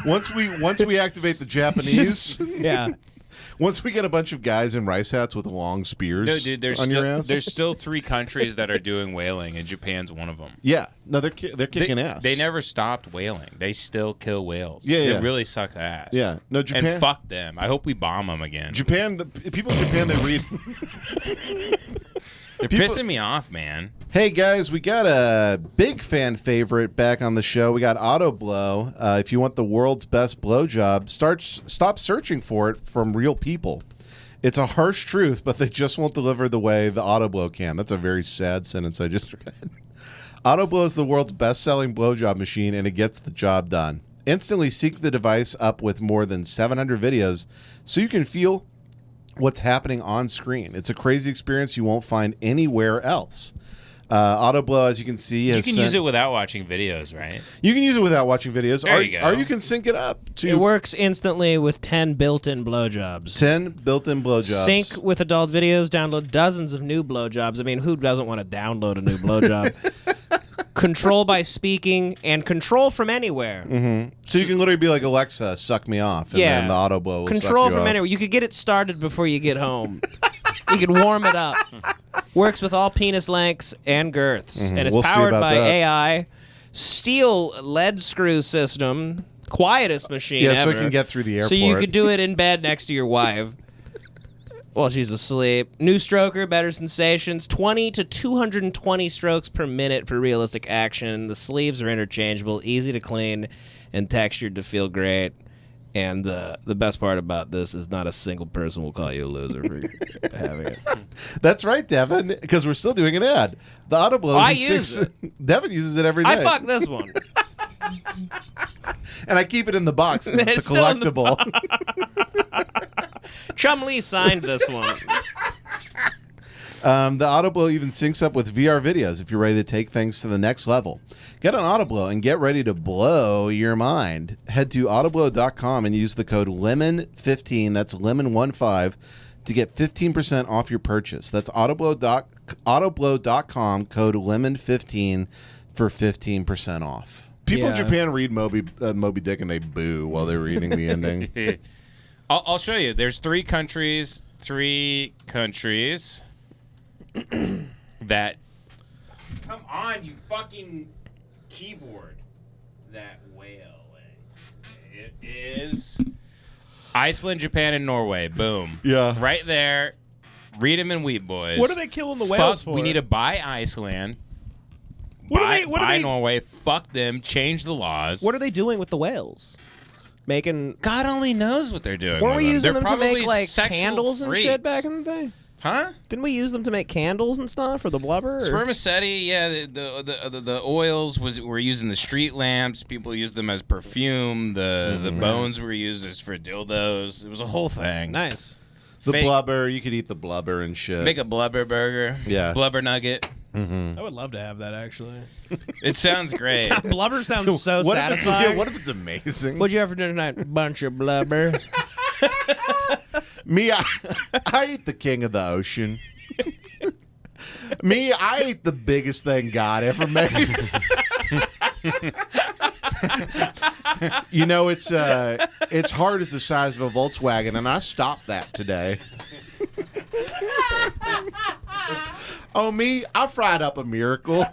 Once we activate the Japanese,
Yeah.
once we get a bunch of guys in rice hats with long spears
No, dude,
on your ass.
there's still 3 countries that are doing whaling, and Japan's one of them.
Yeah. No, they're kicking ass.
They never stopped whaling. They still kill whales.
Yeah,
It
yeah.
really sucks ass.
Yeah. No, Japan.
And fuck them. I hope we bomb them again.
Japan, the people in Japan, they read.
They're pissing me off, man.
Hey guys, we got a big fan favorite back on the show. We got Auto Blow. If you want the world's best blowjob, stop searching for it from real people. It's a harsh truth, but they just won't deliver the way the Auto Blow can. That's a very sad sentence I just read. Auto Blow is the world's best-selling blowjob machine, and it gets the job done. Instantly sync the device up with more than 700 videos so you can feel what's happening on screen. It's a crazy experience you won't find anywhere else. Auto Blow, as you can see,
You can use it without watching videos, right?
You can use it without watching videos,
There you go.
or you can sync it up to
It works instantly with 10 built-in blowjobs.
10 built-in blowjobs.
Sync with adult videos, download dozens of new blowjobs. I mean, who doesn't want to download a new blowjob? Control by speaking and control from anywhere.
So you can literally be like, Alexa, suck me off, and
Yeah.
then the Auto Blow will
Control
suck you
from
off.
anywhere. You could get it started before you get home. You can warm it up. Works with all penis lengths and girths. And it's
We'll see
powered
about
by
that.
AI. steel lead screw system, quietest machine
Yeah,
ever.
so it can get through the airport.
So you could do it in bed next to your wife while she's asleep. New stroker, better sensations, 20 to 220 strokes per minute for realistic action. The sleeves are interchangeable, easy to clean, and textured to feel great. And the best part about this is not a single person will call you a loser for having it.
That's right, Devin, because we're still doing an ad. The Autoblow.
I use it.
Devin uses it every day.
I fuck this one.
And I keep it in the box because it's a
It's still in the
collectible.
Chum Lee signed this one.
The Autoblow even syncs up with VR videos if you're ready to take things to the next level. Get on Autoblow and get ready to blow your mind. Head to autoblow.com and use the code LEMON15, that's LEMON15, to get 15% off your purchase. That's autoblow.com, code LEMON15 for 15% off. People in
Yeah.
Japan read Moby Dick and they boo while they're reading the ending.
I'll show you. There's three countries that. Come on, you fucking keyboard. That whale. It is Iceland, Japan, and Norway. Boom.
Yeah.
Right there. Read them in Wheat Boys.
What are they killing the whales for?
We need to buy Iceland.
What
buy,
are
buy
they-
Norway. Fuck them. Change the laws.
What are they doing with the whales? Making.
God only knows what they're doing.
Weren't
with
we
them.
using
They're
them to make
probably
like
sexual
candles and shit
freaks.
back in the day?
Huh?
Didn't we use them to make candles and stuff for the blubber? or-
Spermaceti, yeah, the oils were using the street lamps. People used them as perfume. The bones were used as for dildos. It was a whole thing.
Nice.
The
Fake-
blubber, you could eat the blubber and shit.
Make a blubber burger.
Yeah.
Blubber nugget.
I would love to have that actually.
It sounds great.
Blubber sounds so
what if
satisfying.
what if it's amazing?
What'd you have for dinner tonight? Bunch of blubber.
Me, I eat the king of the ocean. Me, I ate the biggest thing God ever made. You know, it's hard as the size of a Volkswagen, and I stopped that today. Oh, me, I fried up a miracle.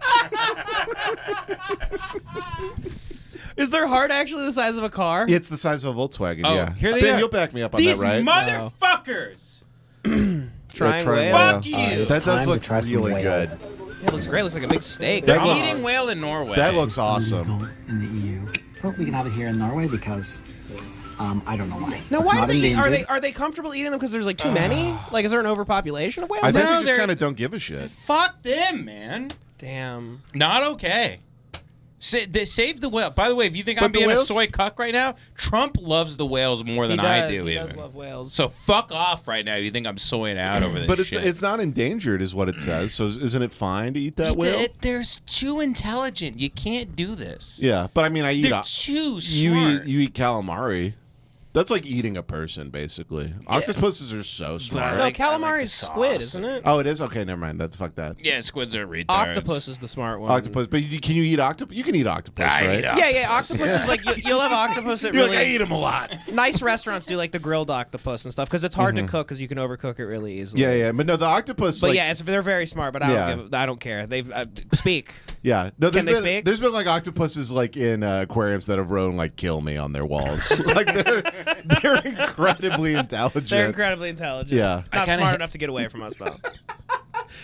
Is their heart actually the size of a car?
It's the size of a Volkswagen,
Oh,
yeah.
here they
Ben,
are.
you'll back me up on
These
that, right?
motherfuckers.
Trying
Try
whale.
Fuck you.
It's
That does
time to
look
try some
really
whale.
good.
Yeah, it looks great. It looks like a big steak.
That
They're
looks-
eating whale in Norway.
That looks awesome.
In the EU, but we can have it here in Norway because I don't know why.
Now,
It's
why
not
do they?
endangered.
Are they comfortable eating them because there's like too many? Like, is there an overpopulation of whales?
I think
No,
they just
they're-
kind of don't give a shit.
Fuck them, man.
Damn.
Not okay. They saved the whale. By the way, if you think I'm
But the
being
whales-
a soy cuck right now, Trump loves the whales more than I do.
He
even.
does love whales.
So fuck off right now. You think I'm soying out over this
But
shit.
it's not endangered, is what it says. So isn't it fine to eat that whale?
They're too intelligent. You can't do this.
Yeah, but I mean, I eat.
They're too
You
smart.
eat calamari. That's like eating a person, basically. Octopuses are so smart.
no,
I like
calamari
the
is
sauce.
squid, isn't it?
Oh, it is? Okay, never mind. Fuck that.
Yeah, squids are retards.
Octopus is the smart one.
Octopus. But can you eat octopus? You can eat octopus,
I
right?
eat
Yeah, octopus is like you'll have octopus at
You're
really
like, I eat them a lot.
nice restaurants do like the grilled octopus and stuff because it's hard to cook because you can overcook it really easily.
Yeah. But no, the octopus.
But
like,
yeah, they're very smart. But I don't care. They've speak.
Yeah. No,
Can they speak?
There's been like octopuses like in aquariums that have wrote like "kill me" on their walls. Like they're incredibly intelligent.
They're incredibly intelligent.
Yeah.
Not
kinda
smart enough to get away from us though.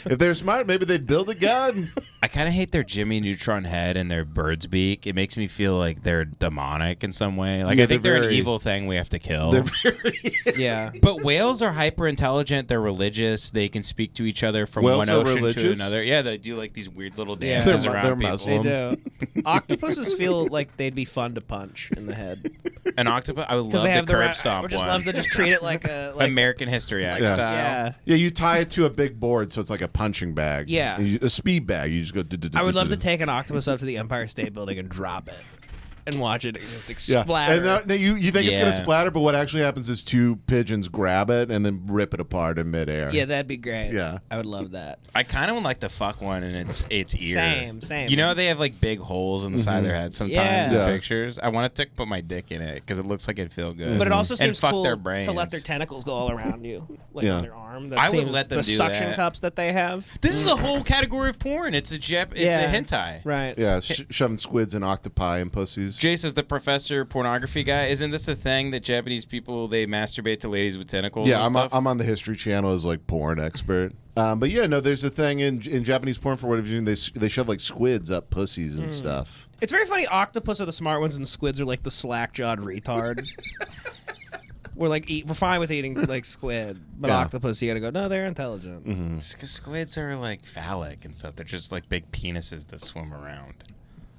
If they're smart, maybe they'd build a gun.
I kind of hate their Jimmy Neutron head and their bird's beak. It makes me feel like they're demonic in some way. Like
Yeah,
I think they're an
very-
evil thing we have to kill.
They're very.
Yeah.
But whales are hyper intelligent. They're religious. They can speak to each other from
Whales
one
are
ocean
religious?
to another. Yeah, they do like these weird little
Yeah.
dances
They're
around people.
Muslim.
They do. Octopuses feel like they'd be fun to punch in the head
An octopus. I would
because
love
they have
to
the
curb
I
stomp
would just
one.
love to just treat it like a
American History X
Yeah.
style.
yeah.
Yeah, you tie it to a big board, so it's like a punching bag.
Yeah.
And a speed bag. You just go.
I would love to take an octopus up to the Empire State Building and drop it. and watch it just
Yeah.
splatter.
And no, you think it's gonna
Yeah.
splatter, but what actually happens is two pigeons grab it and then rip it apart in midair.
Yeah, that'd be great.
Yeah.
I would love that.
I kind of would like to fuck one in its ear.
Same.
You know they have like big holes in the side of their head sometimes
Yeah.
in
Yeah.
pictures. I want to put my dick in it because it looks like it'd feel good.
But it also
And
seems
fuck
cool
their brains.
to let their tentacles go all around you, like
Yeah.
on their arm. That
I would
seems-
let them
the
do
suction
that.
cups that they have.
This is a whole category of porn. It's a hentai.
Right.
Yeah, shoving squids and octopi and pussies.
Jay says the professor pornography guy. Isn't this a thing that Japanese people they masturbate to ladies with tentacles?
Yeah,
and stuff?
I'm on the History Channel as like porn expert. But yeah, no, there's a thing in Japanese porn for whatever reason they shove like squids up pussies and stuff.
It's very funny. Octopus are the smart ones, and squids are like the slack-jawed retard. We're fine with eating like squid, but
Yeah.
octopus, you gotta go. No, they're intelligent.
It's 'cause squids are like phallic and stuff. They're just like big penises that swim around.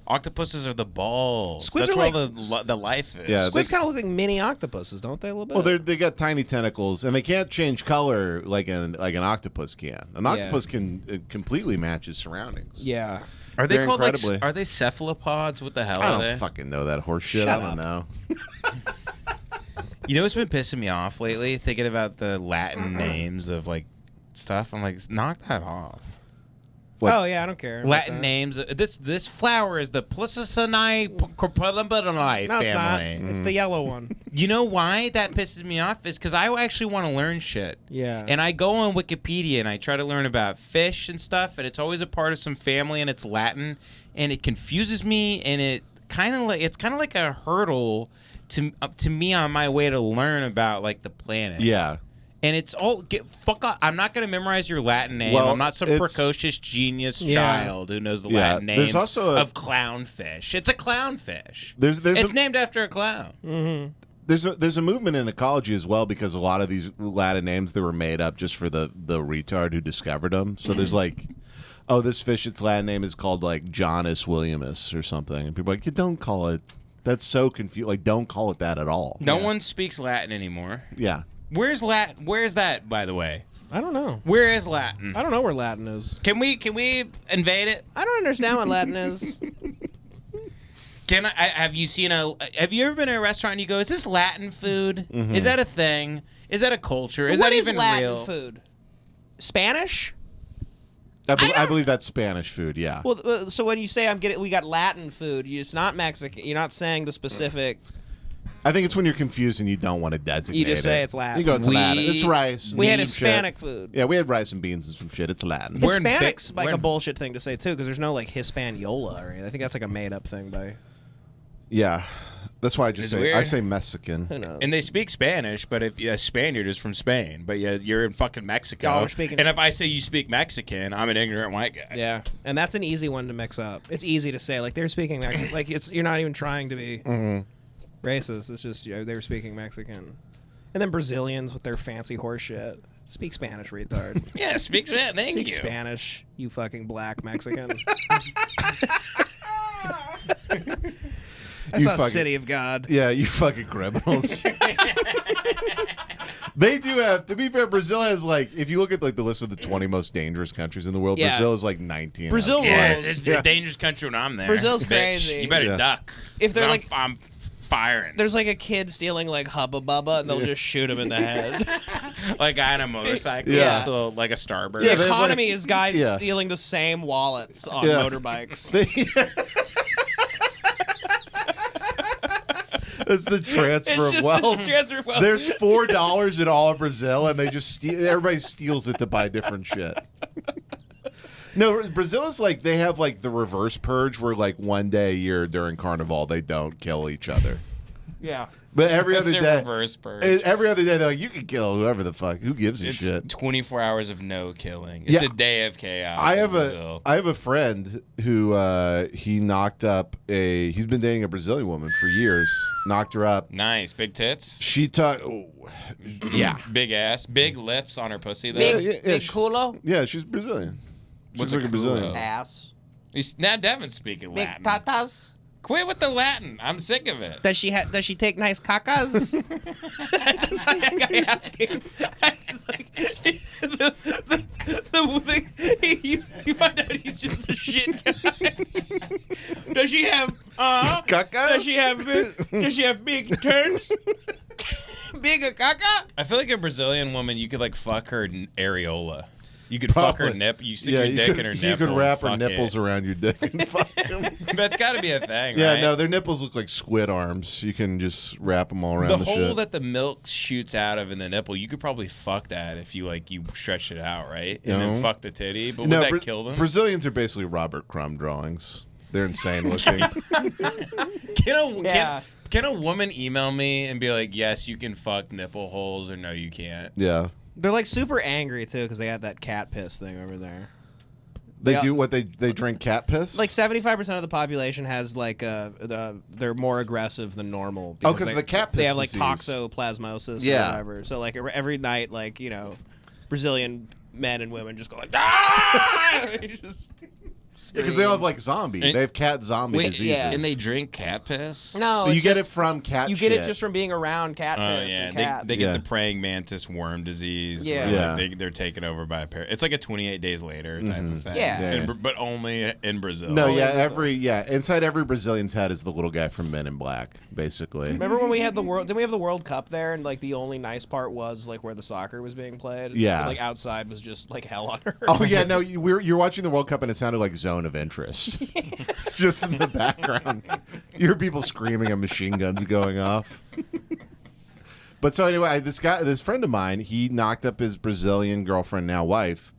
Octopuses are the balls.
Squids
That's
are
where
like-
all the life is.
Yeah,
Squids kind of look like mini octopuses, don't they? A little bit.
Well, they got tiny tentacles and they can't change color like an octopus can. An octopus can completely match his surroundings.
yeah.
Are they
They're
called
incredibly-
like? Are they cephalopods? What the hell
I
are
don't
they?
fucking know that horse shit.
Shut
I don't
up.
know.
You know what's been pissing me off lately? Thinking about the Latin names of like stuff. I'm like, knock that off.
What?
Oh yeah, I don't care. about
Latin
that.
names. This flower is the Plicinae corpulentinae
No, it's not.
family.
It's the yellow one.
You know why that pisses me off? Is because I actually want to learn shit.
Yeah.
And I go on Wikipedia and I try to learn about fish and stuff, and it's always a part of some family and it's Latin, and it confuses me, and it's kind of like a hurdle to me on my way to learn about like the planet.
Yeah.
And it's all fuck off. I'm not going to memorize your Latin name.
Well,
I'm not some
it's-
precocious genius
Yeah.
child who knows the
Yeah,
Latin
there's
names
also a-
of clownfish. It's a clownfish.
There's
It's
a,
named after a clown.
there's a movement in ecology as well because a lot of these Latin names they were made up just for the retard who discovered them. So there's like, oh, this fish, its Latin name is called like Janus Williamus or something, and people are like, you don't call it. That's so confusing. Like, don't call it that at all.
No one speaks Latin anymore.
Yeah.
Where's Latin? Where's that, by the way?
I don't know.
Where is Latin?
I don't know where Latin is.
Can we invade it?
I don't understand what Latin is.
Can I have you seen have you ever been to a restaurant and you go, is this Latin food? Is that a thing? Is that a culture? Is
What
that
is
even
Latin
real?
food? Spanish?
I believe that's Spanish food. Yeah.
Well, so when you say we got Latin food, it's not Mexican. You're not saying the specific.
I think it's when you're confused and you don't want to designate.
You just say
it.
it's Latin.
You go, it's
We-
Latin. It's rice.
We had
and some
Hispanic
shit.
food.
Yeah, we had rice and beans and some shit. It's Latin.
We're in
Hispanic's
Ba-
like
we're
a
in-
bullshit thing to say too, because there's no like Hispaniola or anything. I think that's like a made up thing by
Yeah, that's why I just
It's
say
weird.
I say Mexican.
who knows.
And they speak Spanish, but if a Spaniard is from Spain, but you're in fucking Mexico.
Y'all are speaking-
And if I say you speak Mexican, I'm an ignorant white guy.
Yeah, and that's an easy one to mix up. It's easy to say like they're speaking Mexican. Like you're not even trying to be racist. It's just they were speaking Mexican. And then Brazilians with their fancy horse shit speak Spanish, retard.
Yeah, speak Spanish. Thank
Speak
you.
Spanish, you fucking black Mexican. I
You
saw
fucking-
City of God.
Yeah, you fucking criminals. They do have, to be fair, Brazil has like, if you look at like the list of the 20 most dangerous countries in the world,
Yeah.
Brazil is like 19.
Brazil
Yeah,
rules.
it's a dangerous country when I'm there.
Brazil's
bitch.
crazy.
You better
Yeah.
duck.
If they're
'Cause
like-
I'm firing.
There's like a kid stealing like Hubba Bubba, and they'll just shoot him in the head.
Like a guy on a motorcycle,
Yeah.
still like a Starburst.
Yeah,
The
there's
economy
like-
is guys
yeah.
stealing the same wallets on
Yeah.
motorbikes.
That's the transfer
It's
of
just
wealth.
transfer of wealth.
There's $4 in all of Brazil, and they just steal. Everybody steals it to buy different shit. No, Brazil is like they have like the reverse purge, where like one day a year during Carnival they don't kill each other,
Yeah.
but every
It's
other
a
day,
reverse purge.
every other day they're like you can kill whoever the fuck. Who gives a
It's
shit?
24 hours of no killing. It's
Yeah.
a day of chaos.
I
in
have
Brazil.
I have a friend who he knocked up he's been dating a Brazilian woman for years. Knocked her up.
Nice. Big tits.
She yeah.
Big ass. Big lips on her pussy, though.
Big culo.
Yeah, she's Brazilian.
What's
She's like
a
a Brazilian.
culo?
Ass.
Now Devin's speaking
Big
Latin.
tatas.
Quit with the Latin. I'm sick of it.
Does she take nice cacas? That's how I got asking. It's like, the thing, you find out he's just a shit guy. Does she have
Cacas?
Does she have big turns? Bigger caca?
I feel like a Brazilian woman, you could like fuck her areola. You could fuck her nip. You stick your dick in her nipple.
You could wrap her
fuck
nipples
it.
around your dick and fuck them.
That's got to be a thing,
Yeah,
right?
no, their nipples look like squid arms. You can just wrap them all around
The
the
hole
shit.
that the milk shoots out of in the nipple, you could probably fuck that if you stretched it out, right? And then fuck the titty. But would that kill them?
Brazilians are basically Robert Crumb drawings. They're insane looking.
Can a woman email me and be like, yes, you can fuck nipple holes, or no, you can't?
Yeah.
They're like super angry too because they have that cat piss thing over there.
They do what they drink cat piss?
Like 75% of the population has like they're more aggressive than normal.
Because of the cat piss
They have like
disease.
toxoplasmosis or whatever. So like every night, like, you know, Brazilian men and women just go like, ah!
Because they all have like zombie. They have cat zombie diseases.
yeah.
And they drink cat piss?
No,
You
it's
get
just-
it from cat
You
shit.
get it just from being around cat
Oh,
piss
yeah.
and cats.
They get
Yeah.
the praying mantis worm disease.
Yeah.
where,
Yeah.
like, they're taken over by a pair. It's like a 28 days later type of thing.
Yeah.
Yeah.
But only in Brazil.
No,
Only
yeah,
in Brazil.
inside every Brazilian's head is the little guy from Men in Black, basically.
Remember when we had the world? Didn't we have the World Cup there? And like the only nice part was like where the soccer was being played.
Yeah.
And, like outside was just like hell on earth.
Oh yeah, no, you're watching the World Cup and it sounded like Zone of Interest, just in the background. You hear people screaming and machine guns going off. But so anyway, this friend of mine, he knocked up his Brazilian girlfriend, now wife,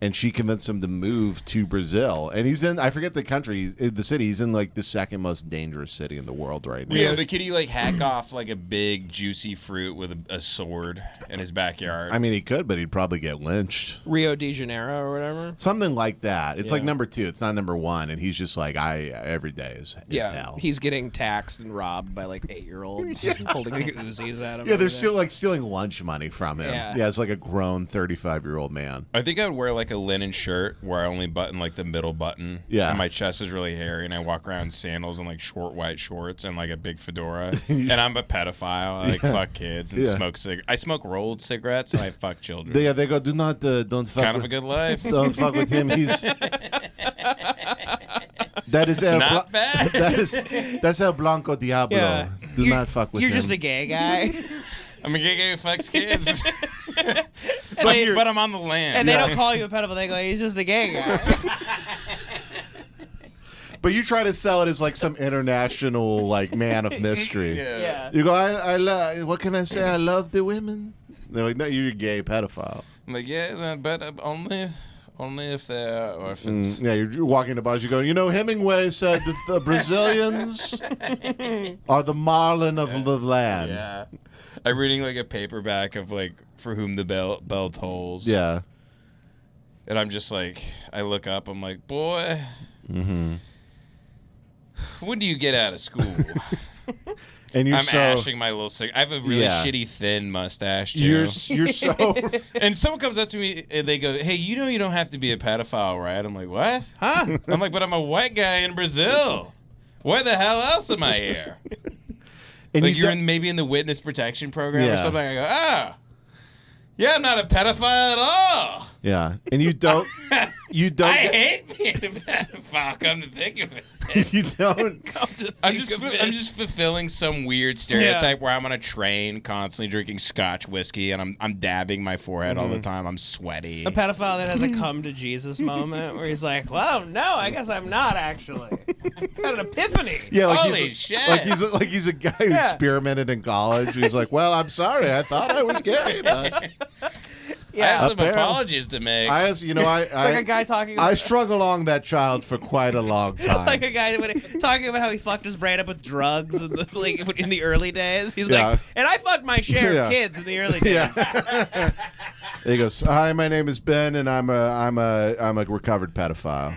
and she convinced him to move to Brazil. And he's in, I forget the country, the city. He's in like the second most dangerous city in the world right now.
Yeah, but could he like hack off like a big juicy fruit with a sword in his backyard?
I mean, he could, but he'd probably get lynched.
Rio de Janeiro or whatever.
Something like that. It's like
Yeah.
number 2. It's not number 1. And he's just like, every day is hell.
He's getting taxed and robbed by like 8-year-olds holding like Uzis at him.
Yeah, they're
every
still like stealing lunch money from him.
Yeah.
It's like a grown 35-year-old man.
I think I would wear like a linen shirt where I only button like the middle button.
Yeah.
And my chest is really hairy, and I walk around in sandals and like short white shorts and like a big fedora. And I'm a pedophile. I like fuck kids and smoke I smoke rolled cigarettes and I fuck children.
They go, don't fuck
Kind of a
with,
good life.
don't fuck with him. He's that is El
Not bad.
that's El Blanco Diablo.
Yeah.
Do not fuck with
You're
him.
just a gay guy.
I'm a gay who fucks kids.
they-
but I'm on the land.
And they don't call you a pedophile. They go, he's just a gay guy.
But you try to sell it as like some international like man of mystery.
Yeah.
You go, I love. What can I say? I love the women. They're like, no, you're a gay pedophile.
I'm like, yeah, but only if they're orphans.
Yeah, you're walking the bars. You go, you know, Hemingway said that the Brazilians are the marlin of the land.
Yeah. I'm reading like a paperback of like For Whom the Bell Tolls.
Yeah.
And I'm just like, I look up, I'm like, boy, when do you get out of school?
And you're
I'm
so
ashing my little cigarette. I have a really
Yeah.
shitty thin mustache too.
you're so
And someone comes up to me and they go, hey, you know you don't have to be a pedophile, right? I'm like, what? Huh? I'm like, but I'm a white guy in Brazil. Why the hell else am I here?
and
Like
you
you're
don't-
in the witness protection program
Yeah.
or something. I go, yeah, I'm not a pedophile at all.
yeah, and you don't
I hate being a pedophile. Come to think of it,
you don't
I'm just fulfilling some weird stereotype where I'm on a train constantly drinking Scotch whiskey and I'm dabbing my forehead all the time. I'm sweaty.
A pedophile that has a come to Jesus moment where he's like, well, no, I guess I'm not actually. Had an epiphany.
yeah like
Holy
he's
shit.
like he's a guy who experimented in college. He's like, well, I'm sorry, I thought I was gay, but
I have some
Apparently.
apologies to make.
I have, you know,
It's like a guy talking
I
about,
strung along that child for quite a long time.
like a guy talking about how he fucked his brain up with drugs in the early days. He's
Yeah.
like, and I fucked my share
Yeah.
of kids in the early days.
Yeah. He goes, "Hi, my name is Ben, and I'm a recovered pedophile."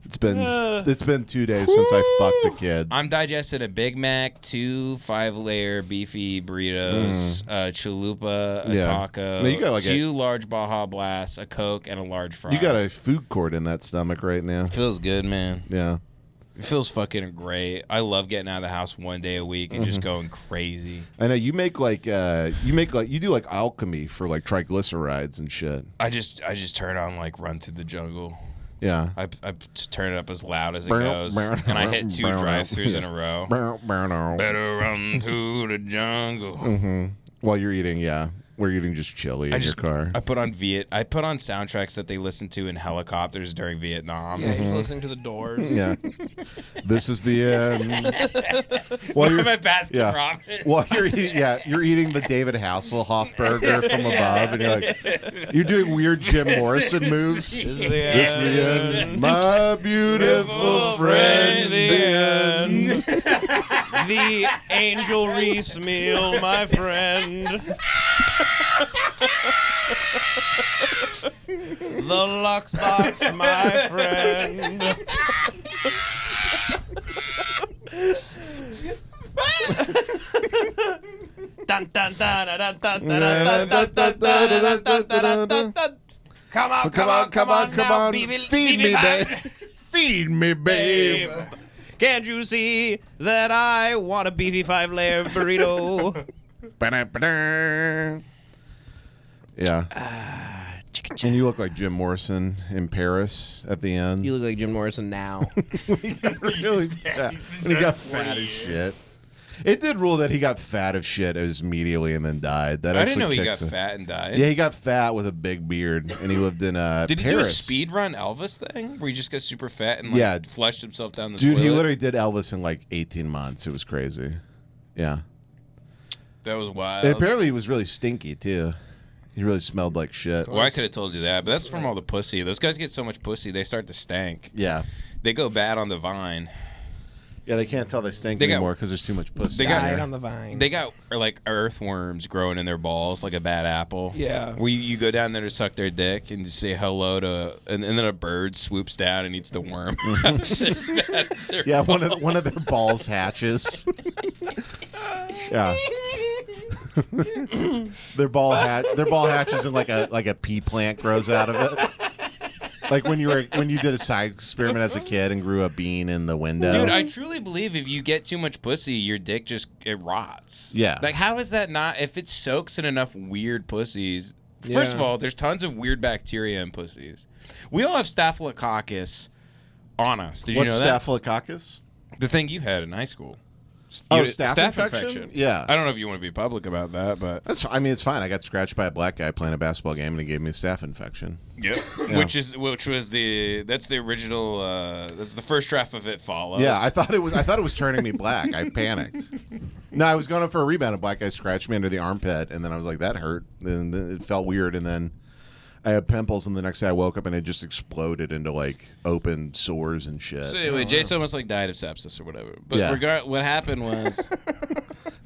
It's been 2 days since I fucked a kid.
I'm digesting a Big Mac, 2 5-layer beefy burritos, a chalupa, a
Yeah.
taco,
No, you got like
2 large Baja Blasts, a Coke, and a large fry.
You got a food court in that stomach right now.
Feels good, man.
Yeah.
It feels fucking great. I love getting out of the house one day a week and just going crazy.
I know you make like you do like alchemy for like triglycerides and shit.
I just turn on like Run Through the Jungle.
Yeah.
I turn it up as loud as it goes, and I hit 2 drive-thrus in a row. Better run through the jungle.
While you're eating, yeah. We're eating just chili in your car.
I put on soundtracks that they listen to in helicopters during Vietnam.
Yeah, you're just listening to the Doors.
Yeah. This is the end. While
Where am I Baskin Robbins?
While you're eating the David Hasselhoff burger from above, and you're like, you're doing weird Jim Morrison moves.
This is the
This is the end. My beautiful friend, the end.
The Angel Reese meal, my friend. The Lux Box, my friend. Dun, dun, dun, dun, dun, dun, dun, dun, dun, dun, dun. Come on, now,
Feed me, babe. Feed me, babe.
Can't you see that I want a beefy 5-layer burrito?
Yeah. And you look like Jim Morrison in Paris at the end.
You look like Jim Morrison now.
Really fat. And he got fat as shit. It did rule that he got fat as shit immediately and then died. That
I didn't know
actually
he got
kicks it.
fat and died.
Yeah, he got fat with a big beard, and he lived in
Did he do a
Paris.
speed run Elvis thing where he just got super fat and like flushed himself down the
Dude,
toilet?
he literally did Elvis in like 18 months. It was crazy. Yeah.
That was wild.
And apparently he was really stinky, too. He really smelled like shit.
Well, I could have told you that, but that's from all the pussy. Those guys get so much pussy, they start to stank.
Yeah.
They go bad on the vine.
Yeah, they can't tell they stink
They got-
anymore because there's too much pussy.
They got-
Died on the vine.
They got like earthworms growing in their balls like a bad apple.
Yeah.
Where you go down there to suck their dick and just say hello to, and then a bird swoops down and eats the worm.
Yeah, one of their balls hatches. Yeah. their ball hatches and like a pea plant grows out of it. Like when you did a science experiment as a kid and grew a bean in the window.
Dude, I truly believe if you get too much pussy, your dick it rots.
Yeah.
Like, how is that not? If it soaks in enough weird pussies. First of all, there's tons of weird bacteria in pussies. We all have Staphylococcus on us. Did you know
What's
that?
Staphylococcus?
The thing you had in high school.
Staph infection? Yeah.
I don't know if you want to be public about that, but
It's fine. I got scratched by a black guy playing a basketball game, and he gave me a staph infection.
yep. Which was that's the original. That's the first draft of It Follows.
Yeah, I thought it was turning me black. I panicked. No, I was going up for a rebound. A black guy scratched me under the armpit, and then I was like, that hurt. And then it felt weird, and then I had pimples, and the next day I woke up and it just exploded into like open sores and shit.
So anyway, Jason almost like died of sepsis or whatever. But
Yeah.
what happened was.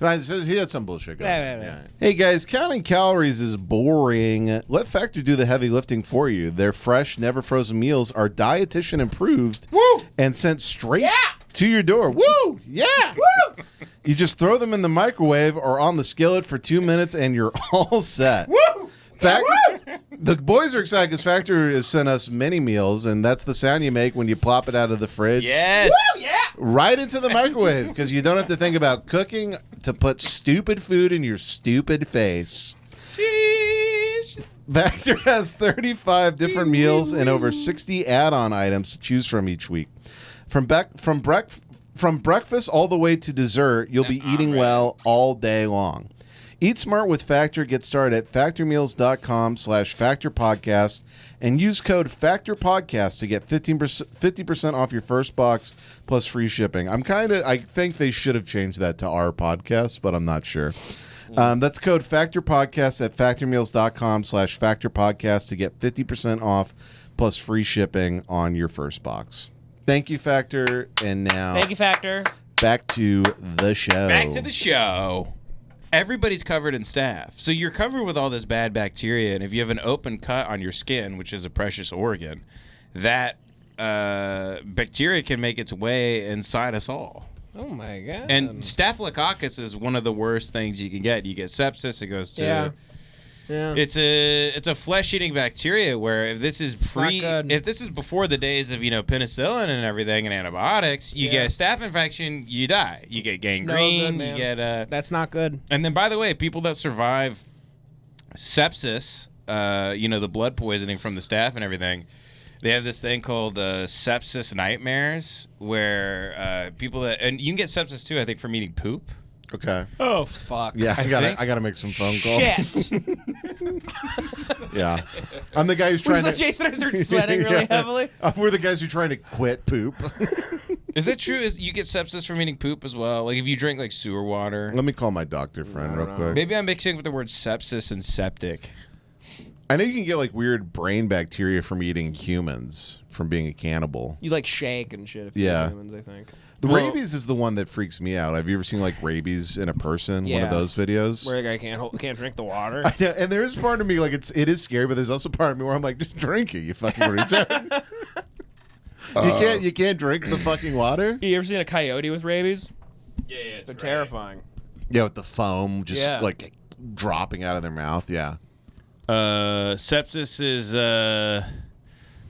He had some bullshit going on. Yeah. Hey guys, counting calories is boring. Let Factor do the heavy lifting for you. Their fresh, never frozen meals are dietitian improved and sent straight to your door. Woo! Yeah! Woo! You just throw them in the microwave or on the skillet for 2 minutes and you're all set. Woo! The boys are excited because Factor has sent us many meals, and that's the sound you make when you plop it out of the fridge.
Yes.
Woo! Yeah! Right into the microwave because you don't have to think about cooking to put stupid food in your stupid face. Factor has 35 different meals and over 60 add-on items to choose from each week. From breakfast all the way to dessert, you'll be eating well all day long. Eat smart with Factor. Get started at factormeals.com/factorpodcast and use code FACTORPODCAST to get 50% off your first box plus free shipping. I think they should have changed that to our podcast, but I'm not sure. That's code FACTORPODCAST at factormeals.com/factorpodcast to get 50% off plus free shipping on your first box. Thank you, Factor. And now,
Thank you, Factor.
back to the show.
Back to the show. Everybody's covered in staph. So you're covered with all this bad bacteria, and if you have an open cut on your skin, which is a precious organ, that bacteria can make its way inside us all.
Oh, my God.
And Staphylococcus is one of the worst things you can get. You get sepsis, it goes to...
Yeah.
It's a flesh-eating bacteria where if this is
not
before the days of penicillin and everything and antibiotics, you get a staph infection, you die. You get gangrene,
good,
you get
That's not good.
And then by the way, people that survive sepsis, the blood poisoning from the staph and everything, They have this thing called sepsis nightmares, where people that and you can get sepsis too. I think from eating poop.
Okay.
Oh fuck.
Yeah, I
think-
gotta make some phone calls.
Shit.
Yeah, I'm the guy who's
We're
trying
so
to.
Jason and I start sweating really heavily.
We're the guys who are trying to quit poop.
Is it true? Is you get sepsis from eating poop as well? Like if you drink like sewer water.
Let me call my doctor friend real quick.
Maybe I'm mixing up the word sepsis and septic.
I know you can get like weird brain bacteria from eating humans, from being a cannibal.
You like shake and shit. If
Yeah.
you're humans, I think.
The rabies is the one that freaks me out. Have you ever seen like rabies in a person? One of
Yeah.
those videos.
Where a guy can't drink the water.
I know, and there is part of me like it is scary, but there's also part of me where I'm like, just drink it, you fucking retard. You can't drink the fucking water.
You ever seen a coyote with rabies?
Yeah,
They're terrifying.
Yeah, with the foam just
Yeah.
like dropping out of their mouth. Yeah.
Sepsis is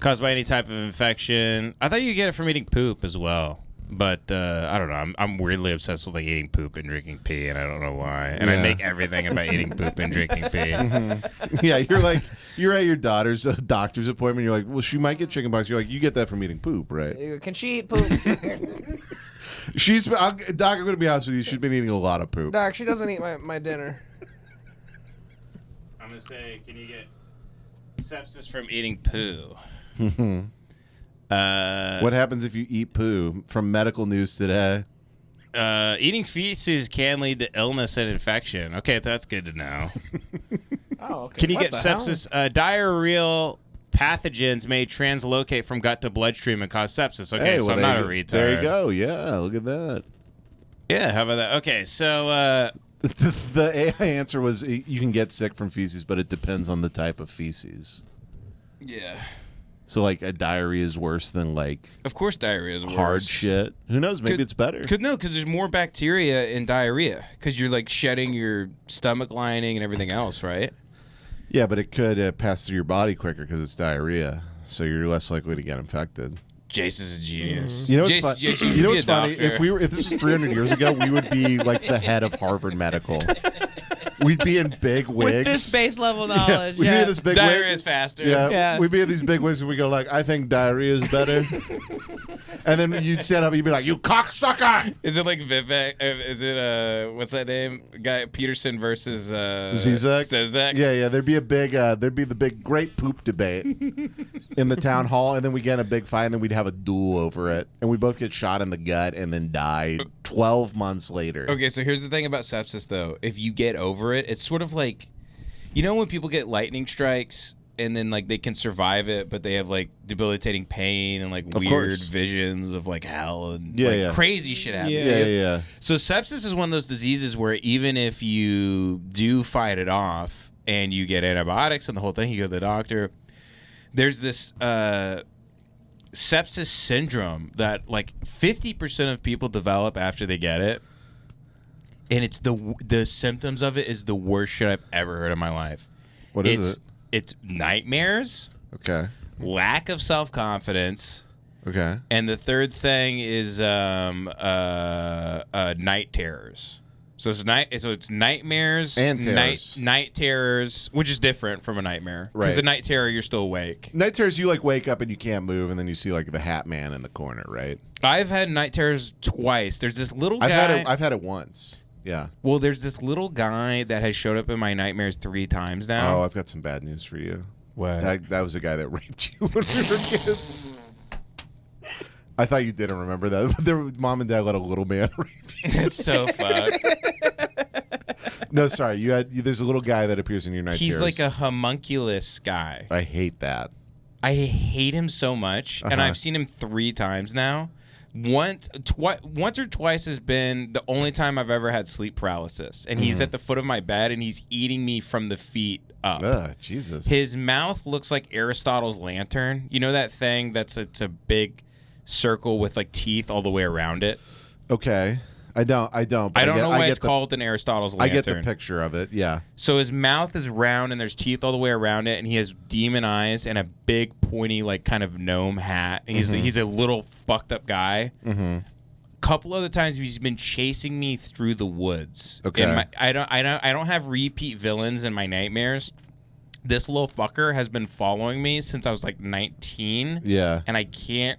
caused by any type of infection. I thought you get it from eating poop as well, but I don't know. I'm weirdly obsessed with like eating poop and drinking pee, and I don't know why. And I
Yeah.
make everything about eating poop and drinking pee.
Yeah, you're at your daughter's doctor's appointment. You're like, well, she might get chickenpox. You're like, you get that from eating poop, right?
Can she eat poop?
Doc, I'm going to be honest with you. She's been eating a lot of poop.
Doc, she doesn't eat my dinner.
I'm gonna say, can you get sepsis from eating poo?
What happens if you eat poo? From medical news today.
Eating feces can lead to illness and infection. Okay, that's good to know.
Oh, okay.
Can you
What
get
the hell?
sepsis? Diarrheal pathogens may translocate from gut to bloodstream and cause sepsis. Okay,
Hey,
so
well,
I'm
there
not a
you-
retard.
There you go. Yeah, look at that.
Yeah, how about that? Okay, so
The AI answer was you can get sick from feces, but it depends on the type of feces.
yeah,
So like a diarrhea is worse than like
of course diarrhea is worse.
hard shit. Who knows? Maybe it's better.
Because there's more bacteria in diarrhea because you're like shedding your stomach lining and everything else, right?
Yeah, but it could pass through your body quicker because it's diarrhea, so you're less likely to get infected.
Jason's a genius.
You know what's,
Jason,
fun-
Jason,
you
should
know
be
what's
a
funny?
doctor.
If this was 300 years ago, we would be like the head of Harvard Medical. We'd be in big wigs.
With this base level knowledge.
We'd be in this big
Diarrhea
wig.
is faster.
Yeah,
Yeah.
we'd be in these big wigs and we go like, I think diarrhea is better. And then you'd stand up and you'd be like, you cocksucker!
Is it like Vivek? Is it what's that name? Guy Peterson versus
Zizek?
Zizek?
Yeah. There'd be the big great poop debate in the town hall, and then we get in a big fight, and then we'd have a duel over it, and we both get shot in the gut and then die 12 months later.
Okay, so here's the thing about sepsis, though. If you get over it, it's sort of like, you know, when people get lightning strikes and then like they can survive it, but they have like debilitating pain and like
Of
weird
course.
visions of like hell and
Yeah,
like
yeah.
crazy shit happens.
Yeah.
to you.
Yeah.
So sepsis is one of those diseases where even if you do fight it off and you get antibiotics and the whole thing, you go to the doctor, there's this sepsis syndrome that like 50% of people develop after they get it. And it's the symptoms of it is the worst shit I've ever heard in my life.
What is it?
It's nightmares,
Okay.
lack of self-confidence,
Okay.
and the third thing is night terrors. So it's nightmares
And terrors.
night terrors, which is different from a nightmare. Because
Right.
a night terror, you're still awake.
Night terrors, you like wake up and you can't move, and then you see like the Hat Man in the corner, right?
I've had night terrors twice. There's this little guy.
I've had it once. Yeah.
Well, there's this little guy that has showed up in my nightmares 3 times now.
Oh, I've got some bad news for you.
What?
That was a guy that raped you when we were kids. I thought you didn't remember that, but mom and dad let a little man rape you.
It's so fucked.
No, sorry. There's a little guy that appears in your night
He's
terrors.
like a homunculus guy.
I hate that.
I hate him so much, and I've seen him 3 times now. Once or twice has been the only time I've ever had sleep paralysis, and he's at the foot of my bed, and he's eating me from the feet up.
Ugh, Jesus.
His mouth looks like Aristotle's lantern. You know that thing it's a big circle with like teeth all the way around it?
Okay. I don't. But
I don't
get-
know why
get
it's called an Aristotle's
I
lantern.
get the picture of it. Yeah.
So his mouth is round and there's teeth all the way around it, and he has demon eyes and a big pointy like kind of gnome hat. And he's a little fucked up guy. Mm-hmm. Couple other times he's been chasing me through the woods.
Okay.
And I don't have repeat villains in my nightmares. this little fucker has been following me since I was like 19.
Yeah.
And I can't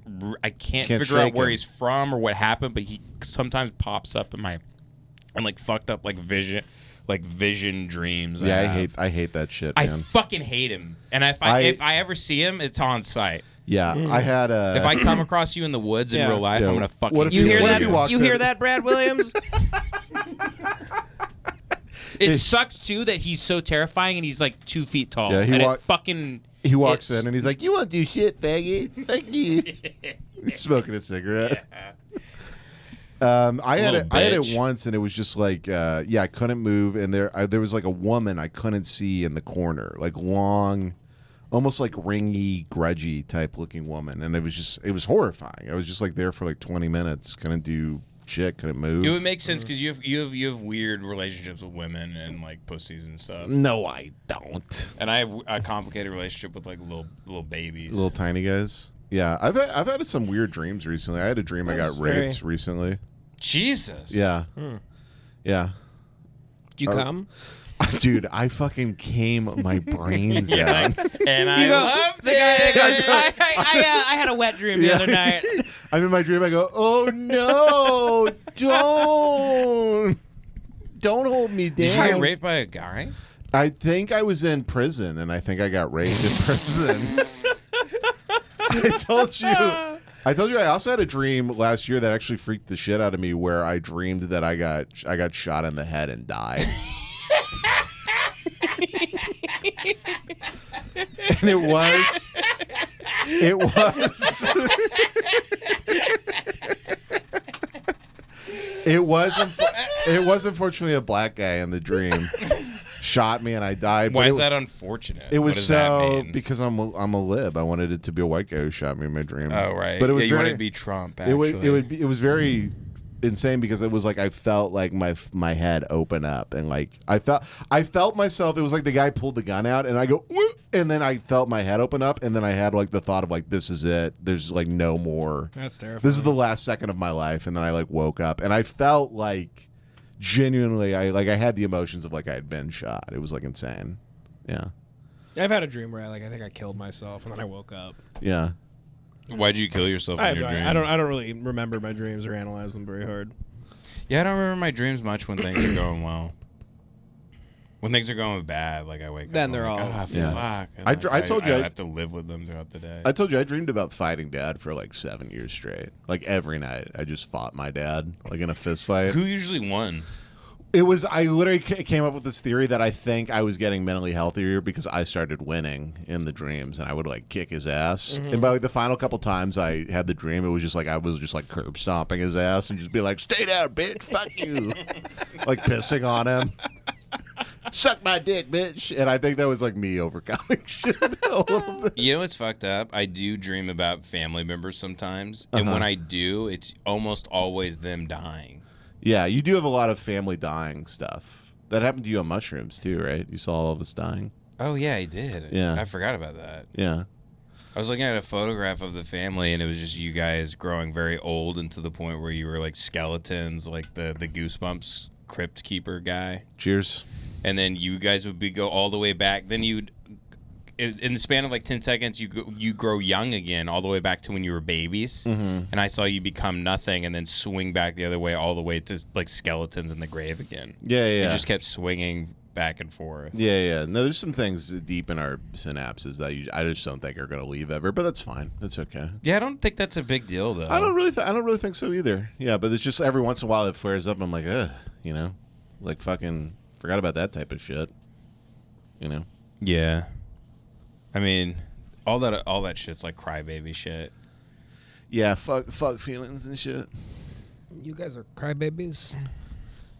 Can't
figure out
shake
where
him.
he's from or what happened, but he sometimes pops up in my and like fucked up like vision dreams.
Yeah, I hate that shit,
I
man.
fucking hate him. And if I ever see him, it's on sight.
Yeah, I had a.
If I come across you in the woods in
Yeah.
real life,
Yeah.
I'm gonna fucking.
What if
You hear
what if
that?
he walks
You hear
in-
that, Brad Williams?
It sucks too that he's so terrifying and he's like 2 feet tall.
Yeah,
and it fucking.
He walks in and he's like, "You won't do shit, faggot. Fuck you." He's smoking a cigarette. I had it once, and it was just like, I couldn't move, and there was like a woman I couldn't see in the corner, like long, almost like ringy, grudgy type looking woman, and it was horrifying. I was just like there for like 20 minutes, couldn't do shit, couldn't move.
It would make sense because you have weird relationships with women and like pussies and stuff.
No, I don't.
And I have a complicated relationship with like little babies.
Little tiny guys. Yeah, I've had some weird dreams recently. I had a dream I got raped recently.
Jesus.
Yeah. Yeah.
Did you come?
Dude, I fucking came my brains out.
And I loved it.
I had a wet dream the other night.
I'm in my dream. I go, oh no, don't hold me down.
Did you get raped by a guy?
I think I was in prison, and I think I got raped in prison. I told you. I also had a dream last year that actually freaked the shit out of me, where I dreamed that I got shot in the head and died. And it was unfortunately a black guy in the dream. Shot me and I died.
Why is that unfortunate?
It was
what does that mean?
because I'm a lib. I wanted it to be a white guy who shot me in my dream.
Oh right,
but it was
you
very,
wanted to be Trump. Actually,
it was very insane because it was like I felt like my head open up and like I felt myself. It was like the guy pulled the gun out and I go, woo, and then I felt my head open up and then I had like the thought of like, this is it. There's like no more.
That's terrifying.
This is the last second of my life, and then I like woke up and I felt like. Genuinely, I had the emotions of like I had been shot. It was like insane. Yeah.
I've had a dream where I think I killed myself and then I woke up.
Yeah.
Why'd you kill yourself in your dream?
I don't really remember my dreams or analyze them very hard.
Yeah, I don't remember my dreams much when things are going well. When things are going bad, like I wake up.
Then they're
like,
all-
Yeah.
fuck.
I told you
I
I-
have to live with them throughout the day.
I told you I dreamed about fighting Dad for like 7 years straight. Like every night, I just fought my dad like in a fist fight.
Who usually won?
I literally came up with this theory that I think I was getting mentally healthier because I started winning in the dreams, and I would like kick his ass. And by like the final couple times I had the dream, it was just like I was just like curb stomping his ass and just be like, "Stay down, bitch, fuck you," like pissing on him. Suck my dick, bitch. And I think that was like me overcoming shit a little bit.
You know what's fucked up? I do dream about family members sometimes, and when I do, it's almost always them dying.
Yeah, you do have a lot of family dying stuff. That happened to you on mushrooms too, right? You saw all of us dying.
Oh yeah, I did.
Yeah.
I forgot about that.
Yeah.
I was looking at a photograph of the family, and it was just you guys growing very old and to the point where you were like skeletons, like the Goosebumps crypt keeper guy.
Cheers.
And then you guys would go all the way back. Then you'd, in the span of like 10 seconds, you grow young again, all the way back to when you were babies.
Mm-hmm.
And I saw you become nothing, and then swing back the other way, all the way to like skeletons in the grave again.
Yeah, yeah.
It just kept swinging back and forth.
Yeah, yeah. No, there's some things deep in our synapses that I just don't think are going to leave ever, but that's fine. That's okay.
Yeah, I don't think that's a big deal though.
I don't really think so either. Yeah, but it's just every once in a while it flares up and I'm like, ugh, you know? Like fucking forgot about that type of shit. You know?
Yeah. I mean, all that shit's like crybaby shit.
Yeah, fuck feelings and shit.
You guys are crybabies.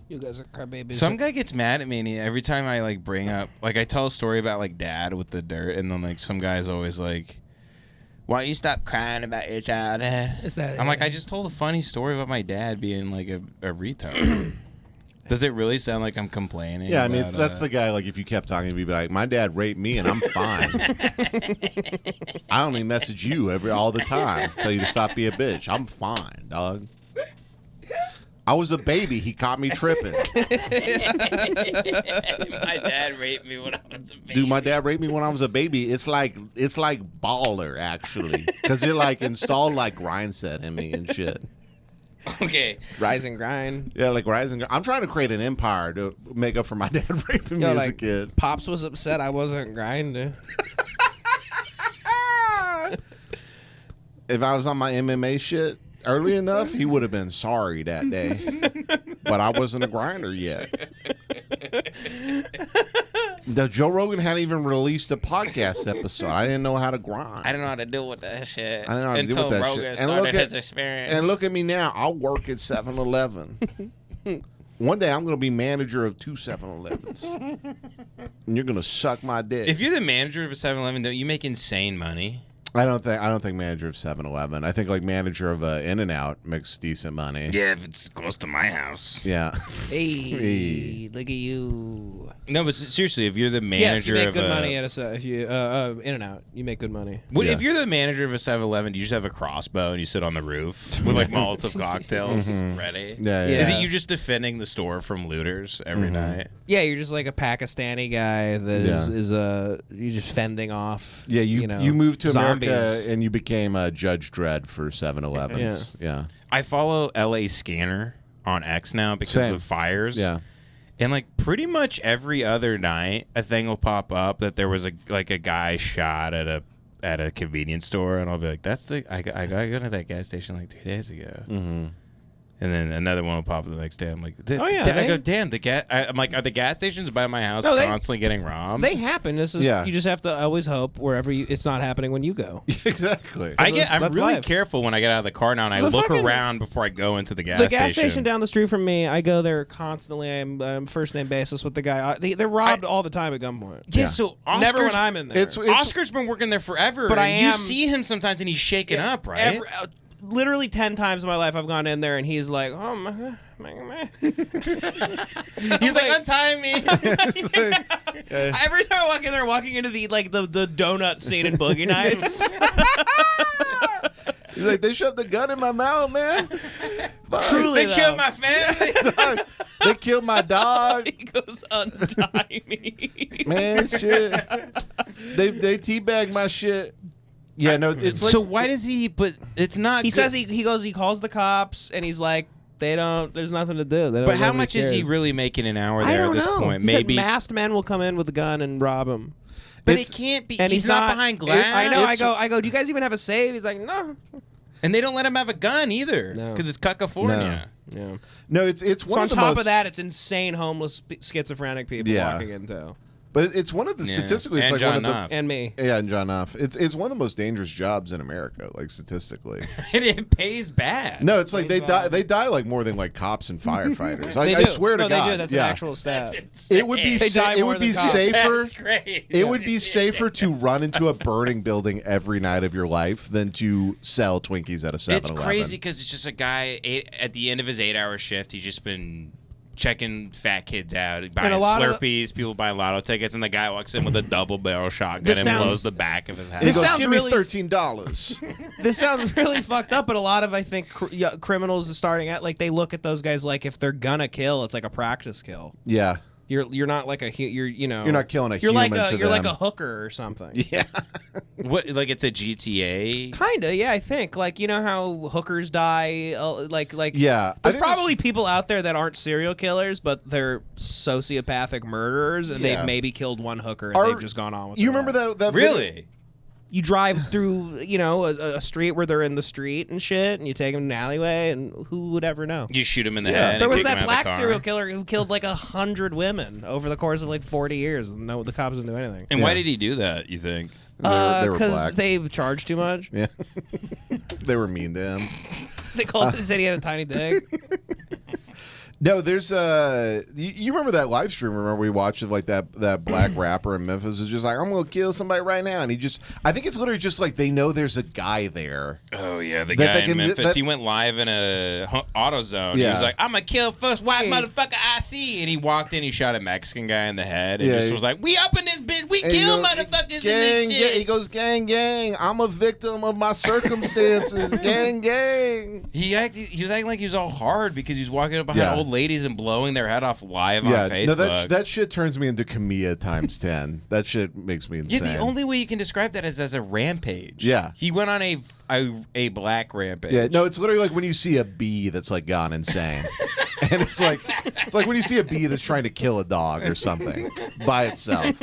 You guys are crybabies.
Some guy gets mad at me, and every time I like bring up, like I tell a story about like dad with the dirt, and then like some guy's always like, "Why don't you stop crying about your childhood?"
Is that?
I'm like, I just told a funny story about my dad being like a retard. Does it really sound like I'm complaining?
Yeah, I mean,
about,
that's the guy, like, if you kept talking to me, be like, my dad raped me and I'm fine. I only message you all the time, tell you to stop being a bitch. I'm fine, dog. I was a baby. He caught me tripping.
My dad raped me when I was a baby.
Dude, my dad raped me when I was a baby. It's like baller, actually. Because it, like, installed, like, grind set in me and shit.
Okay.
Rise and grind.
Yeah, like rising. I'm trying to create an empire to make up for my dad raping me as a kid.
Pops was upset I wasn't grinding.
If I was on my MMA shit early enough, he would have been sorry that day. But I wasn't a grinder yet. The Joe Rogan hadn't even released a podcast episode. I didn't know how to grind.
I don't know how to deal with that shit.
I didn't know how to deal with that
Rogan
shit.
started his experience.
And look at me now. I work at 7-Eleven. One day I'm going to be manager of 2 7-Elevens. And you're going to suck my dick.
If you're the manager of a 7-Eleven, don't you make insane money?
I don't think manager of 7-Eleven. I think like manager of In-N-Out makes decent money.
Yeah, if it's close to my house.
Yeah.
Hey, look at you.
No, but seriously, if you're the
Yes, you
manager
make
of
good
a
money at if you In-N-Out, you make good money.
Yeah.
If you're the manager of a 7-Eleven, do you just have a crossbow and you sit on the roof with like Molotov cocktails ready?
Yeah.
Is it you just defending the store from looters every night?
Yeah, you're just like a Pakistani guy that is you're just fending off.
Yeah, you
know,
moved to
zombies.
America and you became a Judge Dredd for 7-Elevens. Yeah.
I follow LA Scanner on X now because
Same.
of the fires.
Yeah.
And like pretty much every other night, a thing will pop up that there was a guy shot at a convenience store, and I'll be like, "That's the I got to that gas station like 2 days ago." Mm-hmm. And then another one will pop up the next day. I'm like, I go, damn, the gas. I'm like, are the gas stations by my house constantly getting robbed?
They happen. This is you just have to always hope wherever it's not happening when you go.
Exactly.
I'm
that's
really
life.
careful when I get out of the car now, and I look around before I go into the gas station.
The gas station down the street from me, I go there constantly. I'm first name basis with the guy. They're robbed all the time at gunpoint.
Yeah, so Oscar's,
never when I'm in there.
Oscar's been working there forever,
but
you see him sometimes, and he's shaking up, right?
Literally 10 times in my life I've gone in there and he's like, oh my.
He's like, untie me.
Every time I walk in there, walking into the donut scene in Boogie Nights.
He's like, they shoved the gun in my mouth, man.
Truly,
they killed my family.
They killed my dog.
He goes, untie me.
Man, shit. They teabagged my shit. Yeah, no, it's like.
So why does he? But it's not.
He says he calls the cops and he's like, there's nothing to do.
But how much is he really making an hour there at this point?
He said
Maybe
masked men will come in with a gun and rob him.
But it can't be.
And
he's not behind glass.
I know. I go. Do you guys even have a save? He's like, no.
And they don't let him have a gun either, because it's California.
Yeah.
No, it's one
so
of the
on top
most,
of that, it's insane homeless schizophrenic people walking into.
But it's one of the statistically, it's
and
like
John
one of
and me.
Yeah, and John Knopf. It's one of the most dangerous jobs in America, like statistically.
And it pays bad.
No, it's like they die like more than like cops and firefighters. I swear to God,
they do. That's an actual stat.
It would be safer.
That's great.
It would be safer to run into a burning building every night of your life than to sell Twinkies at a 7-Eleven.
It's crazy because it's just a guy at the end of his 8-hour shift. He's just been checking fat kids out, buying Slurpees, people buying lotto tickets, and the guy walks in with a double barrel shotgun and blows the back of his head.
He goes, give me $13.
This sounds really fucked up, but a lot of, I think, criminals starting at, like, they look at those guys like if they're gonna kill, it's like a practice kill.
Yeah.
You're not like you're
not killing a
you're
human
like
to
you're
them.
like a hooker or something.
Yeah.
What, like it's a GTA?
Kinda, yeah. I think like you know how hookers die, like
yeah.
There's probably people out there that aren't serial killers, but they're sociopathic murderers, and they've maybe killed one hooker and they've just gone on with.
You remember that
really?
Video?
You drive through, a street where they're in the street and shit, and you take them in an alleyway, and who would ever know?
You shoot them in the head.
There was
and kick
that
them out of
black
the car.
serial killer who killed like 100 women over the course of like 40 years, and the cops didn't do anything.
And why did he do that, you think?
They were black.
Because they charged too much.
Yeah. They were mean to him.
They called the city had a tiny dick.
No, there's you remember that live stream? Remember we watched of like that black rapper in Memphis is just like, I'm gonna kill somebody right now, and I think it's literally just like they know there's a guy there.
Oh yeah, the guy in Memphis. He went live in a AutoZone.
Yeah.
He was like, I'm gonna kill first white motherfucker I see, and he walked in, he shot a Mexican guy in the head, and just was like, we up in this bitch, we We
And he
kill
goes,
motherfuckers in
gang,
this shit.
He goes, gang, gang. I'm a victim of my circumstances. Gang, gang.
He was acting like he was all hard because he was walking up behind
Yeah.
old ladies and blowing their head off live on Facebook.
No, that shit turns me into Camilla times 10. That shit makes me insane.
Yeah, the only way you can describe that is as a rampage.
Yeah.
He went on a black rampage.
Yeah, no, it's literally like when you see a bee that's like gone insane. And it's like when you see a bee that's trying to kill a dog or something by itself.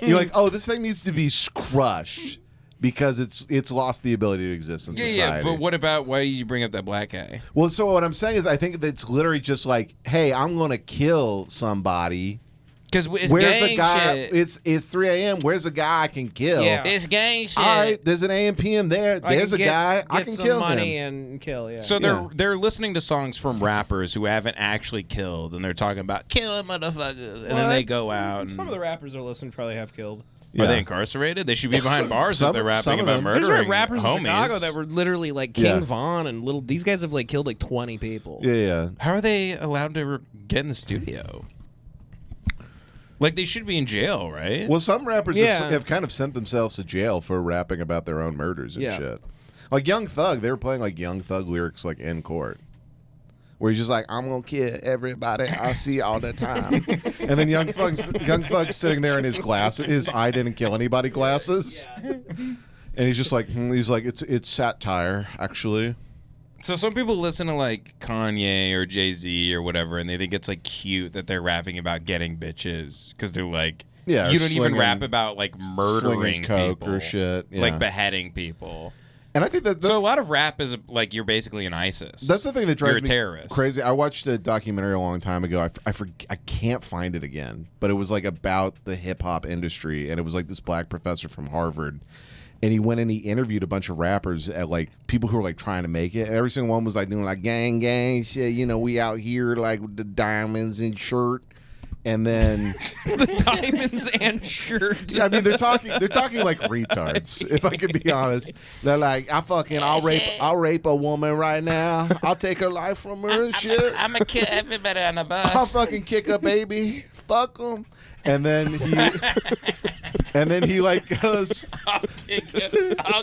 You're like, oh, this thing needs to be crushed because it's lost the ability to exist in society.
Yeah, but what about why did you bring up that black guy?
Well, so what I'm saying is I think that it's literally just like, hey, I'm going to kill somebody.
Because it's
Where's
gang
a guy?
shit.
It's 3 a.m. Where's a guy I can kill?
Yeah.
It's gang shit.
All right, there's an AM PM there. There's a guy I can
some
kill
money
him.
and kill. Yeah.
So
Yeah.
they're listening to songs from rappers who haven't actually killed, and they're talking about killing motherfuckers, and then they go out. And,
some of the rappers are listening probably have killed.
Yeah.
Are they incarcerated? They should be behind bars if they're
some
rapping
of
about
them.
murdering
There's rappers
homies.
in Chicago that were literally like King
Yeah.
Von and little. These guys have like killed like 20 people.
Yeah.
How are they allowed to get in the studio? Like, they should be in jail, right?
Well, some rappers
Yeah.
have kind of sent themselves to jail for rapping about their own murders and
Yeah.
shit. Like Young Thug, they were playing like Young Thug lyrics like in court. Where he's just like, I'm gonna kill everybody I see all the time. And then Young Thug's sitting there in his glasses, his I didn't kill anybody glasses. And he's just like, it's satire, actually.
So some people listen to like Kanye or Jay-Z or whatever, and they think it's like cute that they're rapping about getting bitches because they're like,
Yeah, or
you don't even
slinging-
rap about like murdering
slinging coke
people
or shit, yeah.
like beheading people.
And I think that's
So a lot of rap is like you're basically an ISIS.
That's the thing that drives
you're a
me
terrorist.
crazy. I watched a documentary a long time ago. I can't find it again, but it was like about the hip hop industry, and it was like this black professor from Harvard, and he went and he interviewed a bunch of rappers at like people who were like trying to make it. And every single one was like doing like gang shit. You know, we out here like with the diamonds and shirt. And then
The diamonds and shirt.
yeah, I mean they're talking like retards. If I could be honest, they're like, I'll rape a woman right now. I'll take her life from her and shit.
I'm gonna kill everybody on the bus.
I'll fucking kick a baby. Fuck him. And then he like goes,
I'll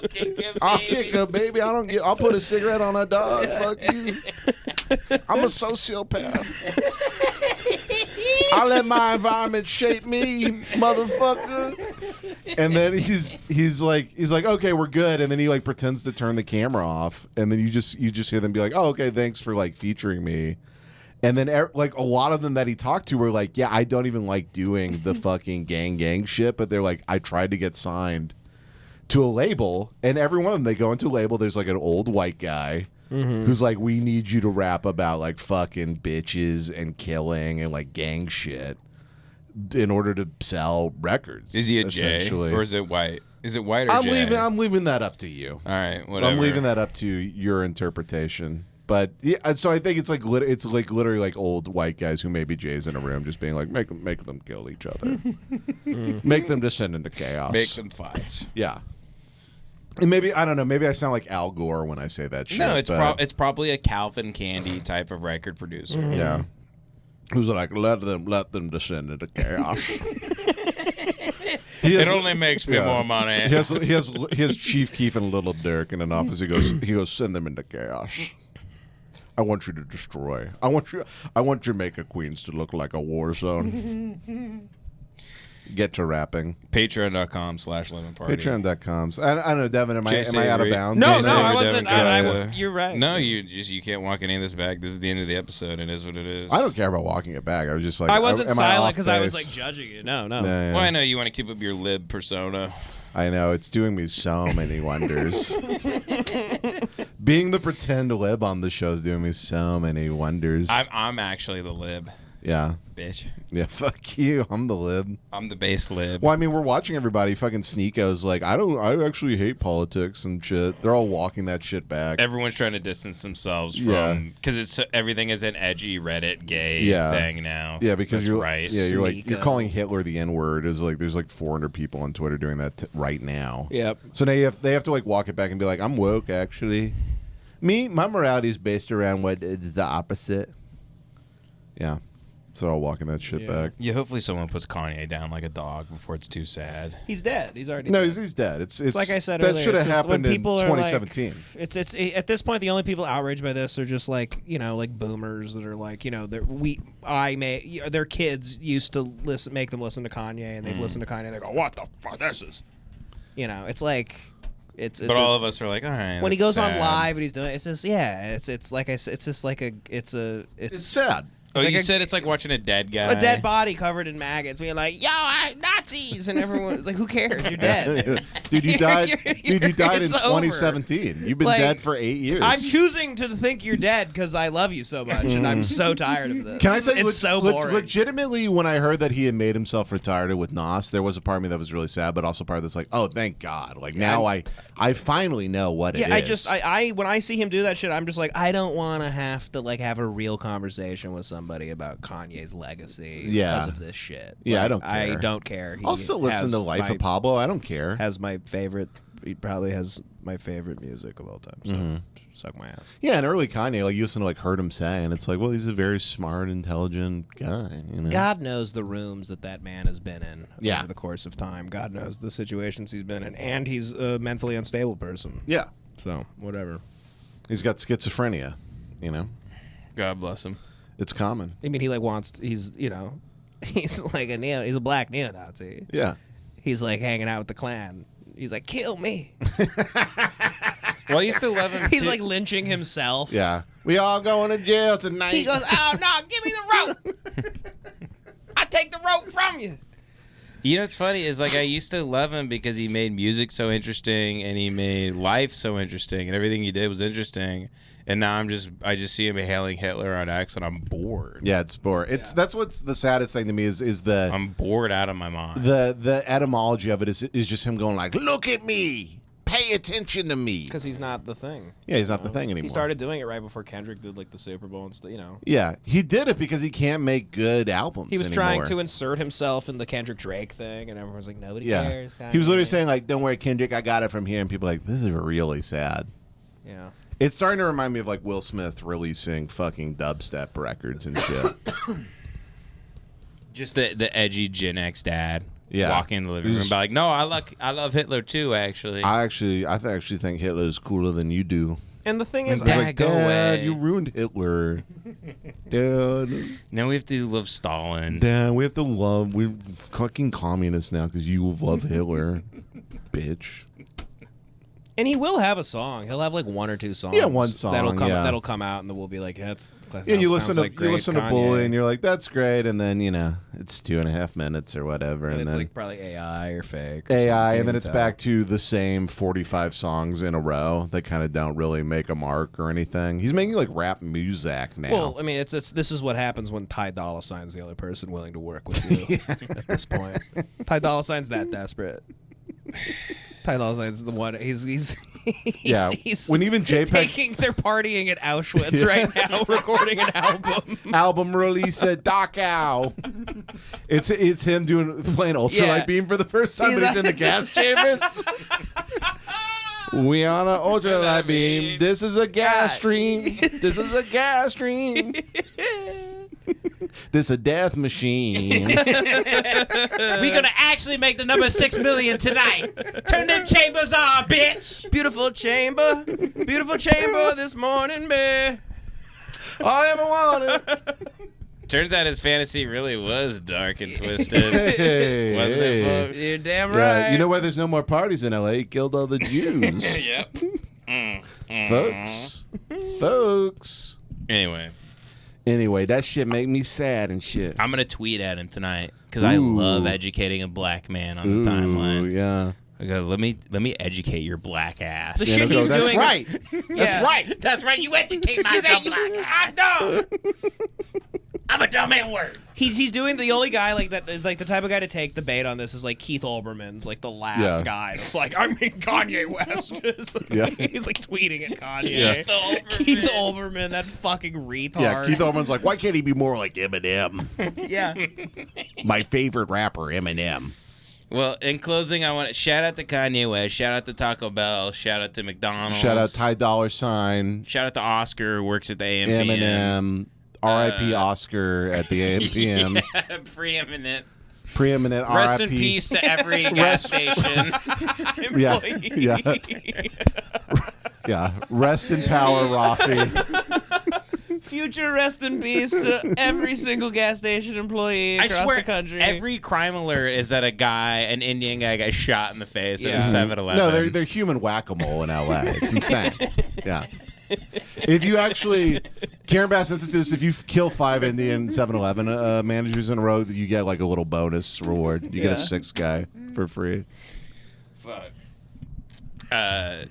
kick a baby. I'll put a cigarette on a dog. Fuck you. I'm a sociopath. I let my environment shape me, motherfucker. And then he's like, okay, we're good. And then he like pretends to turn the camera off, and then you just hear them be like, oh, okay, thanks for like featuring me. And then like a lot of them that he talked to were like, yeah, I don't even like doing the fucking gang shit, but they're like, I tried to get signed to a label, and every one of them, they go into a label, there's like an old white guy who's like, we need you to rap about like fucking bitches and killing and like gang shit in order to sell records.
Is he a J
essentially.
or is it white? Is it white or J?
I'm leaving that up to you.
All right, whatever.
I'm leaving that up to your interpretation. But yeah, so I think it's like literally like old white guys who may be Jays in a room, just being like, make them kill each other, make them descend into chaos,
Make them fight.
yeah. And maybe I don't know. Maybe I sound like Al Gore when I say that shit.
No, it's
but,
it's probably a Calvin Candy type of record producer.
yeah. Who's like let them descend into chaos.
It only makes me more money.
He has Chief Keef and Little Dirk in an office. He goes send them into chaos. I want you to destroy. I want Jamaica Queens to look like a war zone. Get to rapping.
Patreon.com/Lemonparty.
Patreon.com. I don't know, Devin. Am I out of bounds?
No,
Jason
I
Avery,
wasn't.
Devin Costa.
You're right.
No, you can't walk any of this back. This is the end of the episode. It is what it is.
I don't care about walking it back. I was just like,
I wasn't
am
silent
off
because I was
base?
like judging it. No.
Yeah.
Well, I know you want to keep up your lib persona.
I know, it's doing me so many wonders. Being the pretend lib on the show is doing me so many wonders.
I'm actually the lib,
yeah.
bitch.
Yeah, fuck you. I'm the lib.
I'm the base lib.
Well, I mean, we're watching everybody. Fucking Sneeko's like, I actually hate politics and shit. They're all walking that shit back.
Everyone's trying to distance themselves
Yeah.
from because everything is an edgy Reddit gay
Yeah.
thing now.
Yeah, because
That's
you're
right.
Yeah, you're like
Sneeko.
you're calling Hitler the N-word. Is like there's like 400 people on Twitter doing that right now.
Yep.
So now they have to like walk it back and be like, I'm woke actually. My morality is based around what is the opposite. Yeah. So I'll walking that shit back.
Yeah, hopefully someone puts Kanye down like a dog before it's too sad.
He's dead. He's already
No,
dead.
he's dead. It's
Like I said
that
earlier,
should have
it's just when
happened in
people are, like,
2017.
It's at this point the only people outraged by this are just like like boomers that are like their kids used to make them listen to Kanye and they've listened to Kanye and they go, what the fuck this is, it's like it's
But all of us are like, all right.
when he
that's
goes on
sad.
live and he's doing it's just it's like I said, it's just like
It's sad.
Oh,
like
you
a-
said it's like watching a dead guy.
a dead body covered in maggots being like, yo, Nazis, and everyone's like, who cares? You're dead.
Dude, you died. Dude, you died in
It's over.
2017. You've been
Like,
dead for 8 years.
I'm choosing to think you're dead because I love you so much, and I'm so tired of this.
Can I tell you,
it's so boring.
legitimately, when I heard that he had made himself retired with Nas, there was a part of me that was really sad, but also part of that's like, oh, thank God. Like, now I finally know what it is.
I when I see him do that shit, I'm just like, I don't want to have to have a real conversation with somebody about Kanye's legacy because of this shit.
Yeah,
Like,
I don't care.
I don't care.
I'll still listen to Life of Pablo. I don't care.
Has my favorite. He probably has my favorite music of all time. So suck my ass.
Yeah, and early Kanye, like you listen to Heard Him Say, and it's like, well, he's a very smart, intelligent guy.
God knows the rooms that man has been in
Yeah.
over the course of time. God knows the situations he's been in, and he's a mentally unstable person.
Yeah.
So whatever.
He's got schizophrenia,
God bless him.
It's common.
I mean, he he's he's like he's a black neo-Nazi.
Yeah.
He's like hanging out with the Klan. He's like, kill me.
Well, I used to love him.
He's
too.
like lynching himself.
Yeah. We all going to jail tonight.
He goes, oh no, give me the rope. I take the rope from you.
You know what's funny is like I used to love him because he made music so interesting and he made life so interesting and everything he did was interesting. And now I just see him hailing Hitler on X and I'm bored.
Yeah, it's boring. That's what's the saddest thing to me is the
I'm bored out of my mind.
the etymology of it is just him going like, look at me, pay attention to me.
Because he's not the thing.
Yeah, he's not the thing anymore.
He started doing it right before Kendrick did the Super Bowl and stuff.
Yeah, he did it because he can't make good albums.
He was
anymore.
trying to insert himself in the Kendrick Drake thing, and everyone's like, nobody cares.
He was literally
Kanye.
saying like, "Don't worry, Kendrick, I got it from here," and people are like, "This is really sad."
Yeah.
It's starting to remind me of like Will Smith releasing fucking dubstep records and shit.
Just the edgy Gen X dad.
Yeah.
Walking in the living room and be like, no, I love Hitler too, actually.
I actually think Hitler's cooler than you do.
And the thing is,
I was
Dad,
like,
go
Dad,
away.
you ruined Hitler. Dad,
Now we have to love Stalin.
Dad, we're fucking communists now because you love Hitler, bitch.
and he will have a song. He'll have one or two songs.
Yeah, one song,
that'll come out, and then we'll be like, that's.
Yeah, you listen
sounds
to
great
Bully,
Kanye.
and you're like, that's great, and then it's 2.5 minutes or whatever,
And
and
it's
then
probably AI or fake. Or
AI,
something,
and then
you
it's
can
back to the same 45 songs in a row that kind of don't really make a mark or anything. He's making rap music now.
Well, I mean, it's this is what happens when Ty Dolla Sign's the only person willing to work with you at this point. Ty Dolla Sign's that desperate. Ty Dolla Sign's the one. He's
Yeah,
he's
when even JPEG
they're partying at Auschwitz right now, recording an album.
album release at Dachau. It's him playing Ultralight Beam for the first time, but he's in the gas chambers. We on a Ultralight Beam. This is a gas stream. This is a gas stream. This a death machine.
We're gonna actually make the number 6 million tonight. Turn them chambers on, bitch.
Beautiful chamber this morning, babe.
All I ever wanted.
Turns out his fantasy really was dark and twisted.
Hey,
Wasn't
hey.
it, folks?
You're damn
Yeah,
right.
you know why there's no more parties in LA? He killed all the Jews.
Yep.
Folks.
Anyway,
that shit make me sad and shit.
I'm gonna tweet at him tonight because I
Ooh.
love educating a black man on the timeline.
Yeah.
I go, let me educate your black ass.
The
Yeah,
shit
no,
he's
that's
doing.
right.
Yeah.
Right. That's right. You educate myself, black. I'm dumb. I'm a dumb N-word.
He's doing the only guy that is the type of guy to take the bait on this is Keith Olbermann's the last
Yeah.
guy. It's I mean Kanye West.
Yeah.
He's tweeting at Kanye. Keith Olbermann, that fucking retard.
Yeah, Keith Olbermann's like, why can't he be more like Eminem?
Yeah.
My favorite rapper, Eminem.
Well, in closing, I want to shout out to Kanye West, shout out to Taco Bell, shout out to McDonald's,
Shout out Ty Dolla Sign,
shout out to Oscar who works at the AMPM.
Eminem, R.I.P. Oscar at the AM PM.
Yeah, preeminent.
Preeminent
Rest
R.I.P.
in peace to every gas station
Yeah,
employee.
yeah, yeah. Rest in power, Rafi.
Future rest in peace to every single gas station employee
I
across
swear,
the country.
every crime alert is that an Indian guy got shot in the face at a 7-Eleven.
No, they're human whack-a-mole in L.A. It's insane. Yeah. If you actually, Karen Bass Institute, if you kill 5 Indian 7-Eleven managers in a row, you get like a little bonus reward. You get a 6th guy for free.
Fuck.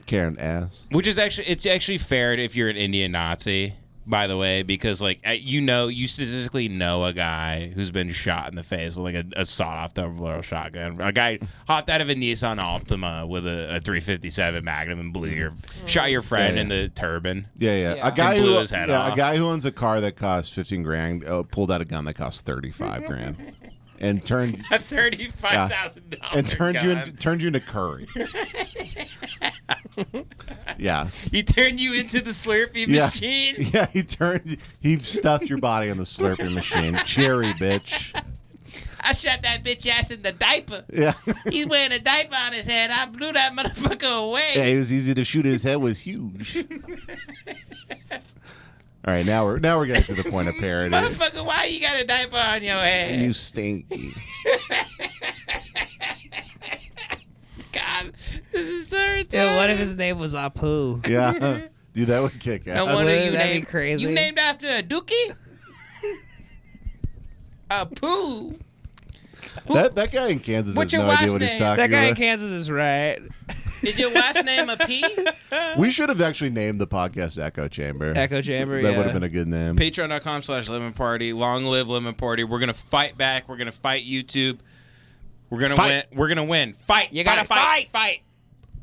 Karen ass.
Which is it's actually fair if you're an Indian Nazi, by the way, because like you statistically know a guy who's been shot in the face with like a sawed-off double-barrel shotgun. A guy hopped out of a Nissan Altima with a 357 Magnum and shot your friend in the turban.
Yeah. A guy who a guy who owns a car that costs $15,000 pulled out a gun that costs $35,000 and turned
$35,000
and turned you into curry. Yeah.
He turned you into the Slurpee machine.
Yeah, he stuffed your body in the Slurpee machine. Cherry bitch.
I shot that bitch ass in the diaper.
Yeah.
He's wearing a diaper on his head. I blew that motherfucker away.
Yeah, it was easy to shoot. His head was huge. All right, now we're getting to the point of parody.
Motherfucker, why you got a diaper on your head?
You stinky.
God, this is so retarded.
Yeah, what if his name was Apu?
Yeah. Dude, that would kick ass.
No wonder you
That'd be
named
crazy.
You named after a dookie? A poo.
That guy in Kansas
What's
has
your
no idea
wife's
what he's
name?
talking
That guy in
about.
Kansas is right.
Is your wife's name a P?
We should have actually named the podcast Echo Chamber.
Echo Chamber,
That
yeah.
would have been a good name.
Patreon.com/Lemonparty. Long live Lemonparty. We're gonna fight back. We're gonna fight YouTube. We're gonna win. We're gonna win. Fight.
You gotta fight.
Fight.